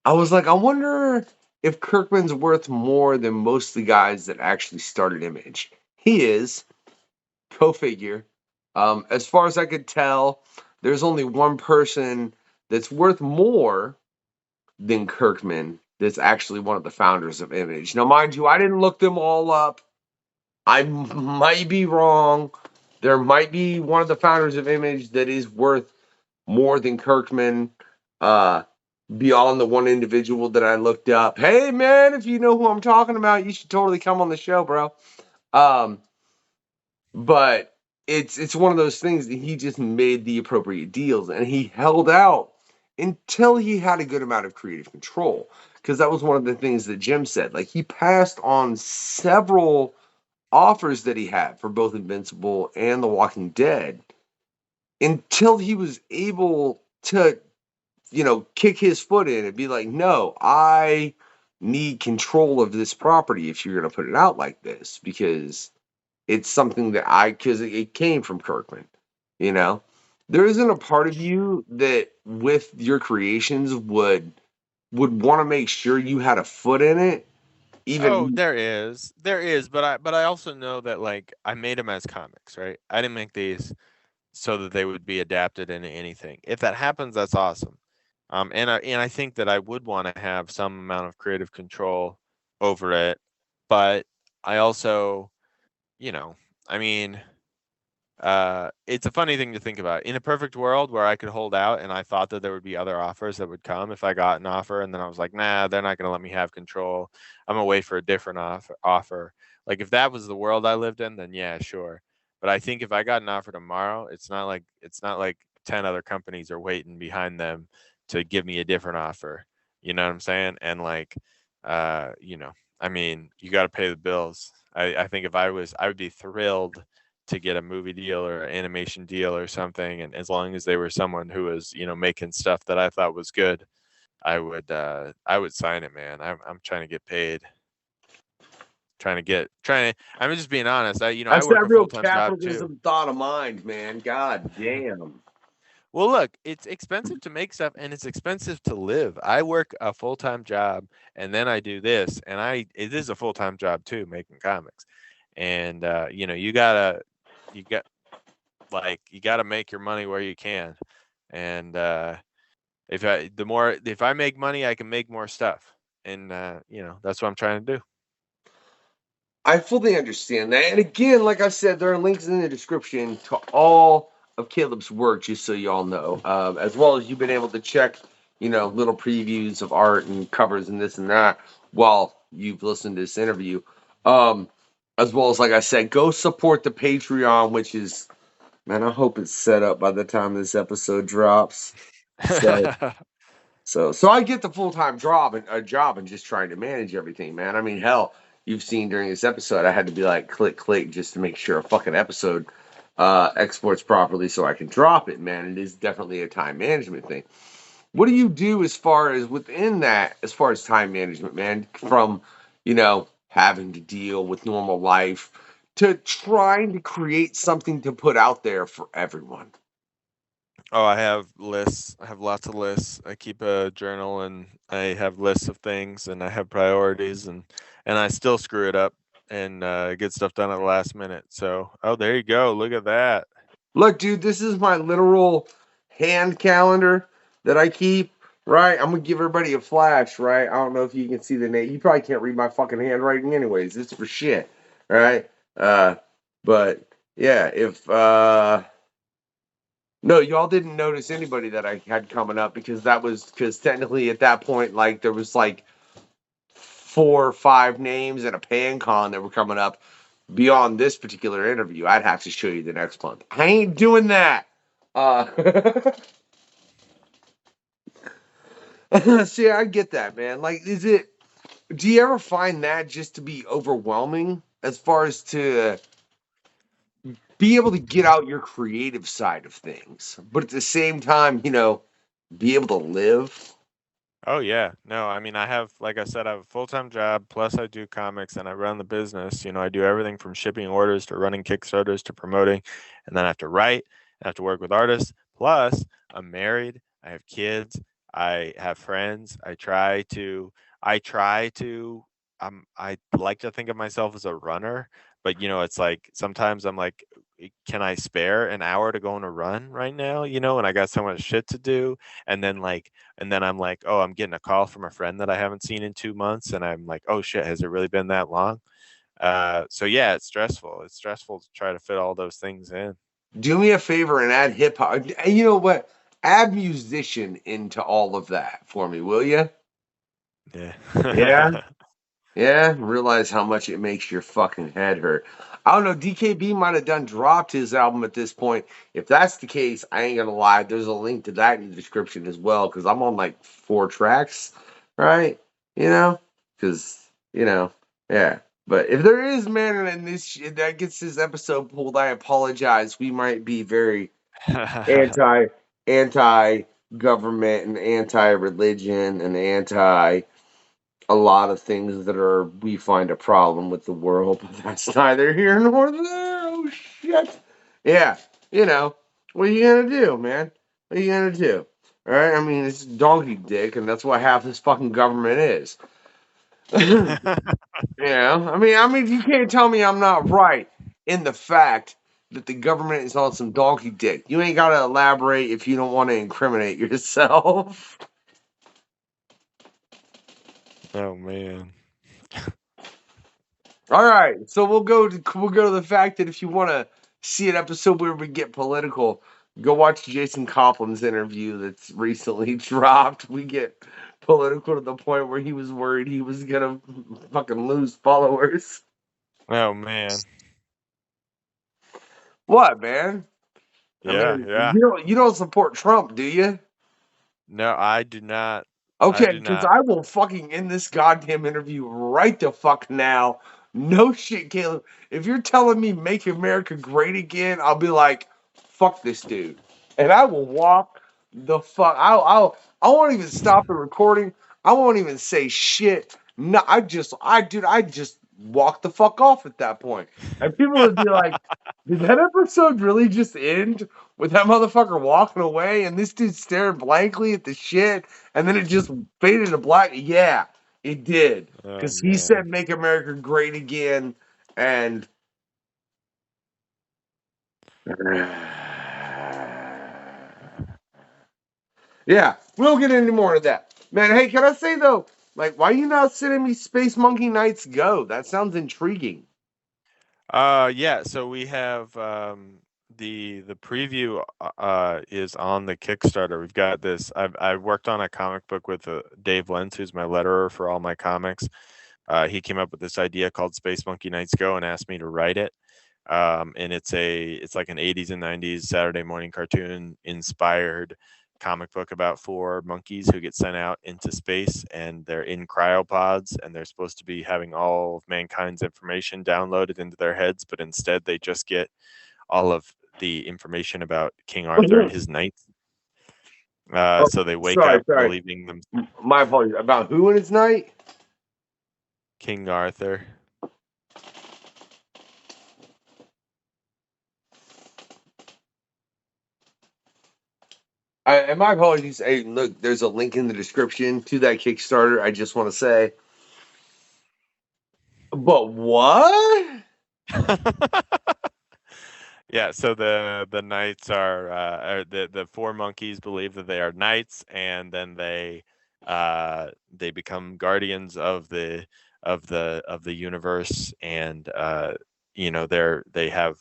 I was like, I wonder if Kirkman's worth more than most of the guys that actually started Image. He is. Go figure. As far as I could tell, there's only one person that's worth more than Kirkman that's actually one of the founders of Image. Now, mind you, I didn't look them all up. I might be wrong. There might be one of the founders of Image that is worth more than Kirkman, uh, beyond the one individual that I looked up. Hey, man, if you know who I'm talking about, you should totally come on the show, bro. Um, but it's one of those things that he just made the appropriate deals and he held out until he had a good amount of creative control. Because that was one of the things that Jim said. Like he passed on several offers that he had for both Invincible and The Walking Dead until he was able to, kick his foot in and be like, no, I need control of this property if you're going to put it out like this because it's something that because it came from Kirkman, you know? There isn't a part of you that with your creations would want to make sure you had a foot in it, Oh, even there is, but I also know that like I made them as comics, right? I didn't make these so that they would be adapted into anything. If that happens, that's awesome. And I think that I would want to have some amount of creative control over it, but I also, you know, I mean, it's a funny thing to think about. In a perfect world where I could hold out and I thought that there would be other offers that would come if I got an offer and then I was like, nah, they're not going to let me have control. I'm going to wait for a different offer. Like if that was the world I lived in, then yeah, sure. But I think if I got an offer tomorrow, it's not like 10 other companies are waiting behind them to give me a different offer. You know what I'm saying? And like uh, you know, I mean, you got to pay the bills. I think if I would be thrilled to get a movie deal or an animation deal or something, and as long as they were someone who was making stuff that I thought was good, I would sign it, man. I'm trying to get paid. I'm just being honest. I that's work that a real full-time job too. capitalism thought of mind, man. God damn. Well, look, it's expensive to make stuff and it's expensive to live. I work a full-time job and then I do this, and it is a full-time job too, making comics. And you got you got to make your money where you can. And if I make money, I can make more stuff. And that's what I'm trying to do. I fully understand that. And again, like I said, there are links in the description to all of Caleb's work, just so y'all know. As well as you've been able to check, little previews of art and covers and this and that while you've listened to this interview. Um, as well as, like I said, go support the Patreon, which is, man, I hope it's set up by the time this episode drops. So so I get the full time job and a job and just trying to manage everything, man. I mean, hell, you've seen during this episode, I had to be like click just to make sure a fucking episode exports properly so I can drop it, man. It is definitely a time management thing. What do you do as far as within that, as far as time management, man? From having to deal with normal life to trying to create something to put out there for everyone. Oh, I have lists. I have lots of lists. I keep a journal and I have lists of things and I have priorities, and I still screw it up and get stuff done at the last minute. So, oh, there you go. Look at that. Look, dude, this is my literal hand calendar that I keep, right? I'm gonna give everybody a flash, right? I don't know if you can see the name. You probably can't read my fucking handwriting anyways. It's for shit, right? But yeah, if no, y'all didn't notice anybody that I had coming up because technically at that point, like there was like 4 or 5 names and a pan con that were coming up beyond this particular interview. I'd have to show you the next month. I ain't doing that. See, I get that, man. Like, do you ever find that just to be overwhelming as far as to be able to get out your creative side of things, but at the same time, be able to live? Oh yeah. No, I mean I have, like I said, I have a full-time job, plus I do comics and I run the business. I do everything from shipping orders to running Kickstarters to promoting, and then I have to write, I have to work with artists. Plus, I'm married, I have kids, I have friends. I like to think of myself as a runner, but it's like sometimes I'm like, can I spare an hour to go on a run right now? And I got so much shit to do. And then I'm like, oh, I'm getting a call from a friend that I haven't seen in 2 months, and I'm like, oh shit, has it really been that long? So yeah, it's stressful. It's stressful to try to fit all those things in. Do me a favor and add hip hop. And you know what? Add musician into all of that for me, will you? Yeah. Yeah. Yeah, realize how much it makes your fucking head hurt. I don't know. DKB might have done dropped his album at this point. If that's the case, I ain't gonna lie. There's a link to that in the description as well because I'm on like 4 tracks, right? You know, because yeah. But if there is man and this shit that gets this episode pulled, I apologize. We might be very anti anti government and anti religion and anti a lot of things that we find a problem with the world, but that's neither here nor there. Oh shit. Yeah, what are you gonna do, man? What are you gonna do? All right, I mean it's donkey dick, and that's what half this fucking government is. I mean, you can't tell me I'm not right in the fact that the government is on some donkey dick. You ain't gotta elaborate if you don't want to incriminate yourself. Oh man. All right, so we'll go to the fact that if you want to see an episode where we get political, go watch Jason Copland's interview that's recently dropped. We get political to the point where he was worried he was gonna fucking lose followers. Oh man. What, man? I Yeah, mean, yeah. you don't support Trump, do you? No, I do not. I Okay, do because not. I will fucking end this goddamn interview right the fuck now. No shit, Caleb. If you're telling me make America great again, I'll be like, fuck this dude. And I will walk the fuck. I won't even stop the recording. I won't even say shit. No, I just walk the fuck off at that point. And people would be like, did that episode really just end with that motherfucker walking away and this dude staring blankly at the shit? And then it just faded to black. Yeah, it did. Oh Because he man. said make America great again. And yeah, we'll get into more of that. Man, hey, can I say though, like, why you not sending me Space Monkey Nights Go? That sounds intriguing. Yeah, so we have the preview is on the Kickstarter. We've got this. I've worked on a comic book with Dave Lentz, who's my letterer for all my comics. He came up with this idea called Space Monkey Nights Go and asked me to write it. And it's like an 80s and 90s Saturday morning cartoon inspired comic book about 4 monkeys who get sent out into space, and they're in cryopods, and they're supposed to be having all of mankind's information downloaded into their heads, but instead they just get all of the information about King Arthur and his knights. Oh, So they wake sorry, up sorry. believing them My apologies. About who in his night? King Arthur. And my apologies. Hey, look, there's a link in the description to that Kickstarter. I just want to say, but what? Yeah, so the knights are the four monkeys believe that they are knights, and then they become guardians of the universe, and they have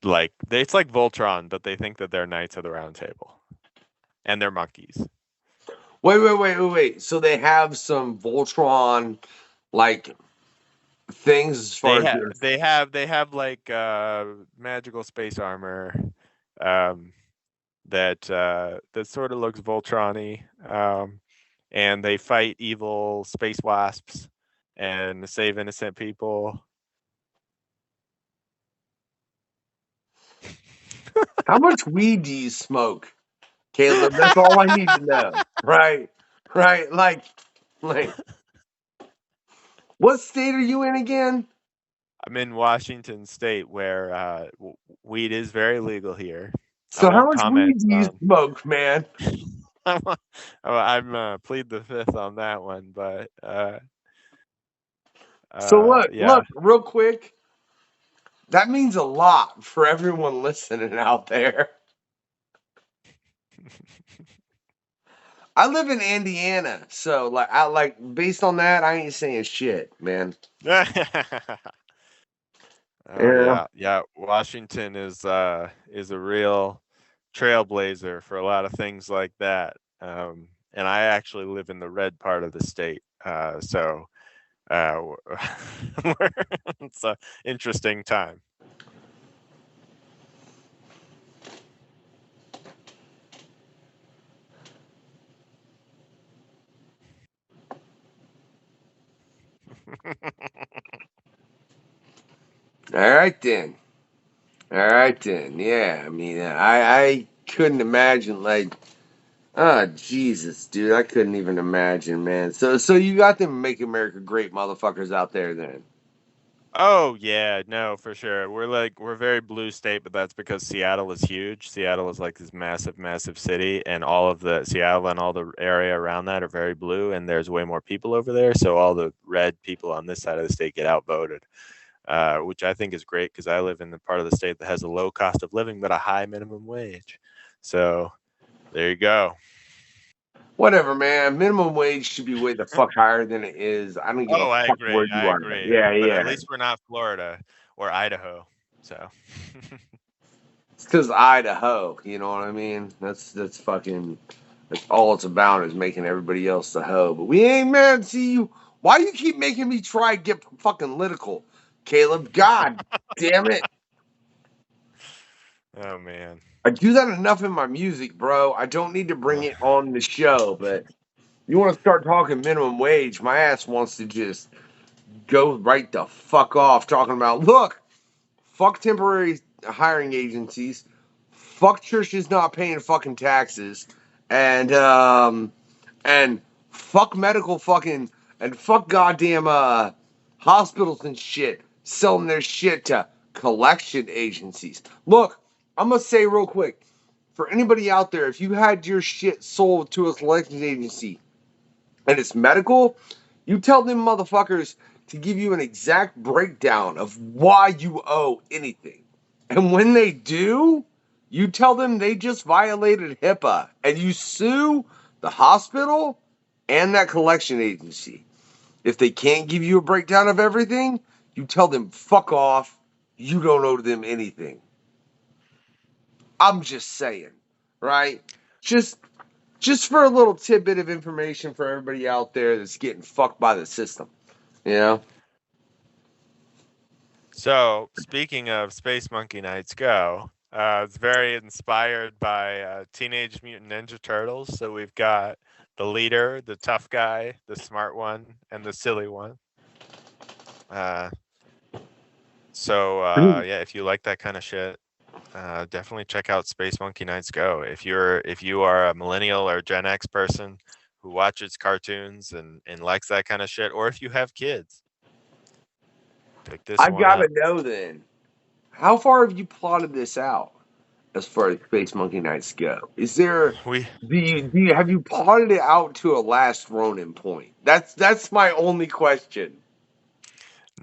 it's like Voltron, but they think that they're knights of the round table, and they're monkeys. Wait. So they have some Voltron like things as far They as have your. like magical space armor, um, that sort of looks Voltron-y, and they fight evil space wasps and save innocent people. How much weed do you smoke, Caleb? That's all I need to know. Right. Right. Like what state are you in again? I'm in Washington State, where weed is very legal here. I So how won't much comment. weed do you smoke, man? I'm plead the fifth on that one, but So yeah. look, real quick. That means a lot for everyone listening out there. I live in Indiana, so based on that, I ain't saying shit, man. Oh Yeah. yeah. Washington is a real trailblazer for a lot of things like that. And I actually live in the red part of the state, so uh, it's an interesting time. All right then. All right then. Yeah. I mean, I couldn't imagine oh Jesus, dude, I couldn't even imagine, man. So you got them make America great motherfuckers out there then. Oh yeah, no, for sure. We're very blue state, but that's because Seattle is huge. Seattle is like this massive, massive city, and all of the Seattle and all the area around that are very blue, and there's way more people over there. So all the red people on this side of the state get outvoted, which I think is great because I live in the part of the state that has a low cost of living but a high minimum wage. So there you go. Whatever, man. Minimum wage should be way the fuck higher than it is. I don't give a Oh, I fuck agree. where you I are. agree. Yeah, But at yeah. least we're not Florida or Idaho. So It's because Idaho. You know what I mean? That's fucking. That's all it's about is making everybody else the hoe. But we ain't mad. See you. Why you keep making me try to get fucking political, Caleb? God damn it! oh man. I do that enough in my music, bro. I don't need to bring it on the show. But you want to start talking minimum wage? My ass wants to just go right the fuck off talking about look. Fuck temporary hiring agencies. Fuck churches not paying fucking taxes, and and fuck medical fucking and fuck goddamn hospitals and shit selling their shit to collection agencies. Look, I'm gonna say real quick for anybody out there, if you had your shit sold to a collection agency and it's medical, you tell them motherfuckers to give you an exact breakdown of why you owe anything. And when they do, you tell them they just violated HIPAA and you sue the hospital and that collection agency. If they can't give you a breakdown of everything, you tell them fuck off. You don't owe them anything. I'm just saying, right? Just just for a little tidbit of information for everybody out there that's getting fucked by the system, you know? So, speaking of Space Monkey Nights Go, it's very inspired by Teenage Mutant Ninja Turtles. So we've got the leader, the tough guy, the smart one, and the silly one. Uh, yeah, if you like that kind of shit, definitely check out Space Monkey Nights Go. If you are a millennial or Gen X person who watches cartoons and likes that kind of shit, or if you have kids, pick this I one gotta up. know then, how far have you plotted this out as far as Space Monkey Nights go? Is there We do you have you plotted it out to a last Ronin point? That's my only question.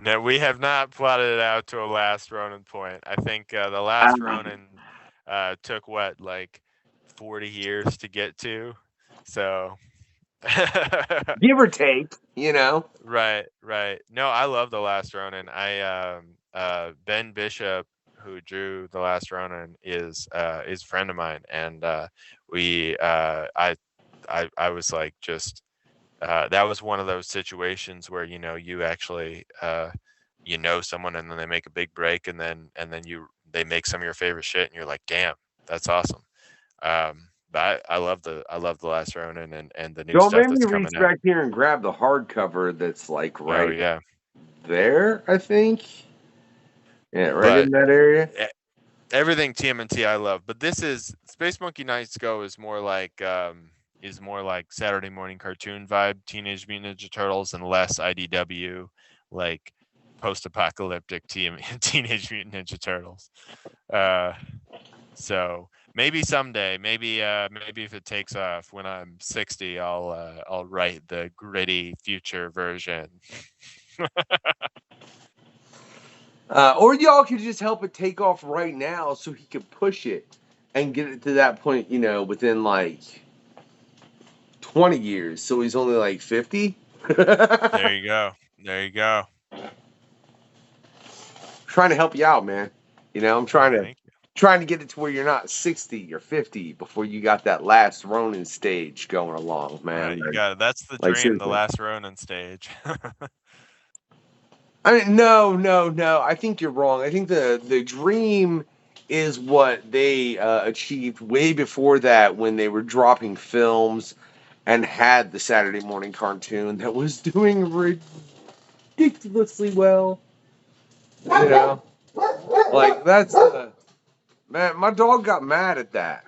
No, we have not plotted it out to a last Ronin point. I think the last Um, Ronin took what, like 40 years to get to. So give or take, you know. right, right. No, I love the last Ronin. I Ben Bishop, who drew the last Ronin, is a friend of mine, and we I was like just that was one of those situations where you actually someone and then they make a big break and then they make some of your favorite shit and you're like, damn, that's awesome. But I love the last Ronin and the new Don't stuff make me that's reach coming out. back here and grab the hardcover that's like Oh right yeah, there, I think. Yeah, right in but that area. e- everything TMNT I love, but this is Space Monkey Nights Go is more like Saturday morning cartoon vibe, Teenage Mutant Ninja Turtles, and less IDW, like post-apocalyptic Teenage Mutant Ninja Turtles. Uh, so maybe someday, maybe if it takes off when I'm 60, I'll write the gritty future version. Or y'all could just help it take off right now so he could push it and get it to that point, within like 20 years. So he's only like 50. There you go. There you go. Trying to help you out, man. I'm Oh, trying to thank you. trying to get it to where you're not 60 or 50 before you got that last Ronin stage going along, man. Right, you got it. That's the Like dream, the seriously. last Ronin stage. I mean, no, no, no. I think you're wrong. I think the dream is what they achieved way before that when they were dropping films and had the Saturday morning cartoon that was doing ridiculously well. You know, like that's man. My dog got mad at that.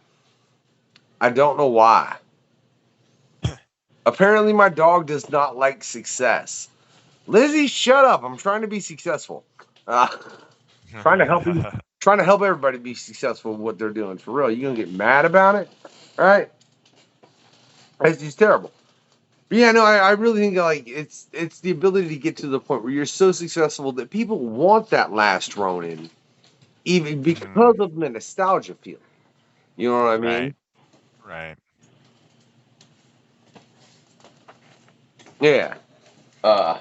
I don't know why. Apparently, my dog does not like success. Lizzie, shut up. I'm trying to be successful. Uh, trying to help you, trying to help everybody be successful with what they're doing. For real, you gonna get mad about it? All right, it's just terrible. But yeah, no, I really think like it's the ability to get to the point where you're so successful that people want that last Ronin, even because Mhm. of the nostalgia feeling. You know what I Right, mean? right. Yeah. Uh,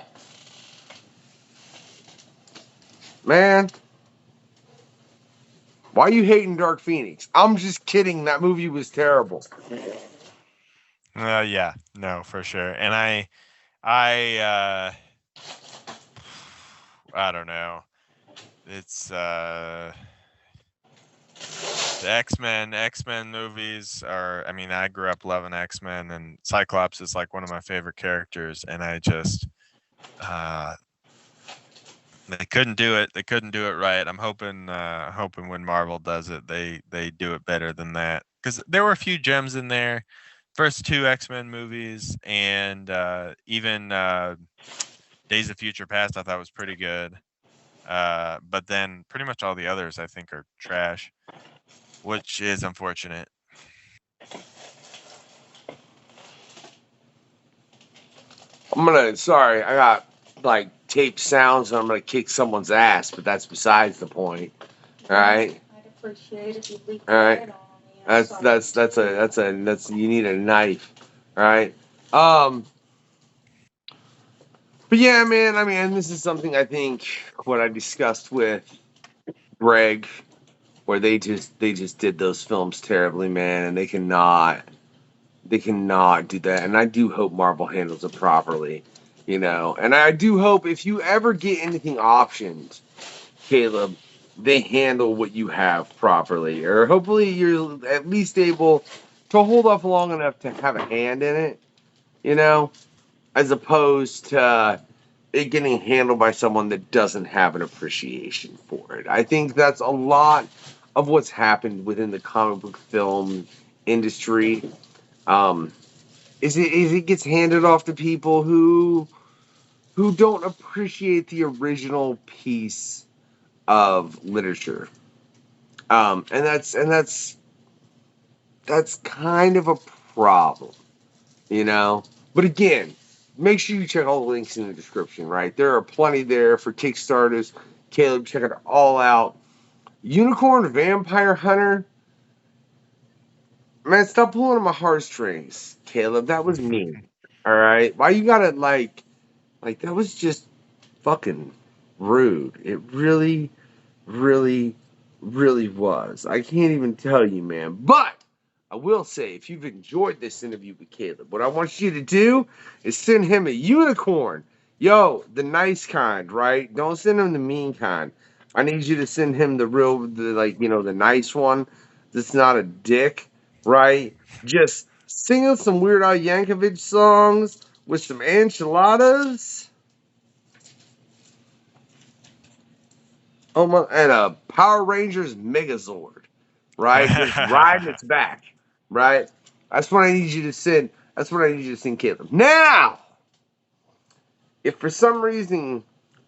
man, why you hating Dark Phoenix? I'm just kidding. That movie was terrible. Yeah, no, for sure. And I I don't know. It's the X Men movies are. I mean, I grew up loving X-Men, and Cyclops is like one of my favorite characters, and I just uh they couldn't do it. They couldn't do it right. I'm hoping when Marvel does it, they do it better than that. Because there were a few gems in there. First two X-Men movies, and even Days of Future Past, I thought was pretty good. But then pretty much all the others, I think, are trash, which is unfortunate. Sorry, I got like tape sounds and I'm gonna kick someone's ass, but that's besides the point. All right. I'd appreciate if you leave. All right. That's you need a knife. All right. Um. But yeah, man. I mean, this is something I think what I discussed with Greg, where they just did those films terribly, man, and they cannot do that. And I do hope Marvel handles it properly, And I do hope if you ever get anything optioned, Caleb, they handle what you have properly, or hopefully you're at least able to hold off long enough to have a hand in it, you know, as opposed to it getting handled by someone that doesn't have an appreciation for it. I think that's a lot of what's happened within the comic book film industry. Um, is it gets handed off to people who don't appreciate the original piece of literature. And that's kind of a problem, you know. But again, make sure you check all the links in the description, right? There are plenty there for Kickstarters. Caleb, check it all out. Unicorn Vampire Hunter. Man, stop pulling on my heartstrings, Caleb. That was mean. All right. Why you gotta like that was just fucking rude. It really, really, really was. I can't even tell you, man. But I will say, if you've enjoyed this interview with Caleb, what I want you to do is send him a unicorn. Yo, the nice kind, right? Don't send him the mean kind. I need you to send him the nice one that's not a dick, right? Just sing us some Weird Al Yankovic songs with some enchiladas. Oh my, and a Power Rangers Megazord, right? Just riding its back, right? That's what I need you to send. That's what I need you to send, Caleb. Now, if for some reason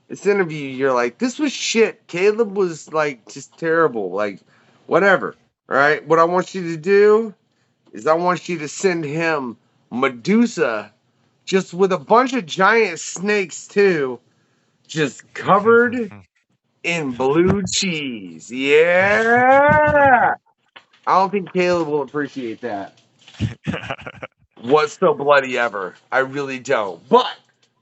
this interview you're like, this was shit, Caleb was like just terrible, like whatever, all right? What I want you to do is I want you to send him Medusa, just with a bunch of giant snakes too, just covered in blue cheese. Yeah. I don't think Caleb will appreciate that. What's so bloody ever? I really don't. But,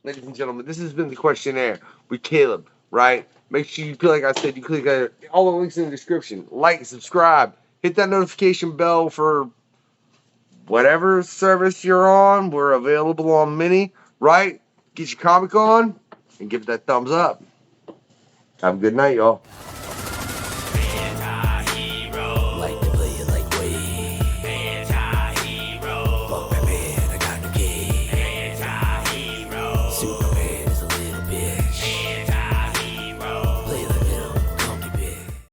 ladies and gentlemen, this has been the questionnaire with Caleb, right? Make sure you, like I said, you click all the links in the description. Like, subscribe, hit that notification bell for whatever service you're on. We're available on Mini, right? Get your comic on and give it that thumbs up. Have a good night, y'all.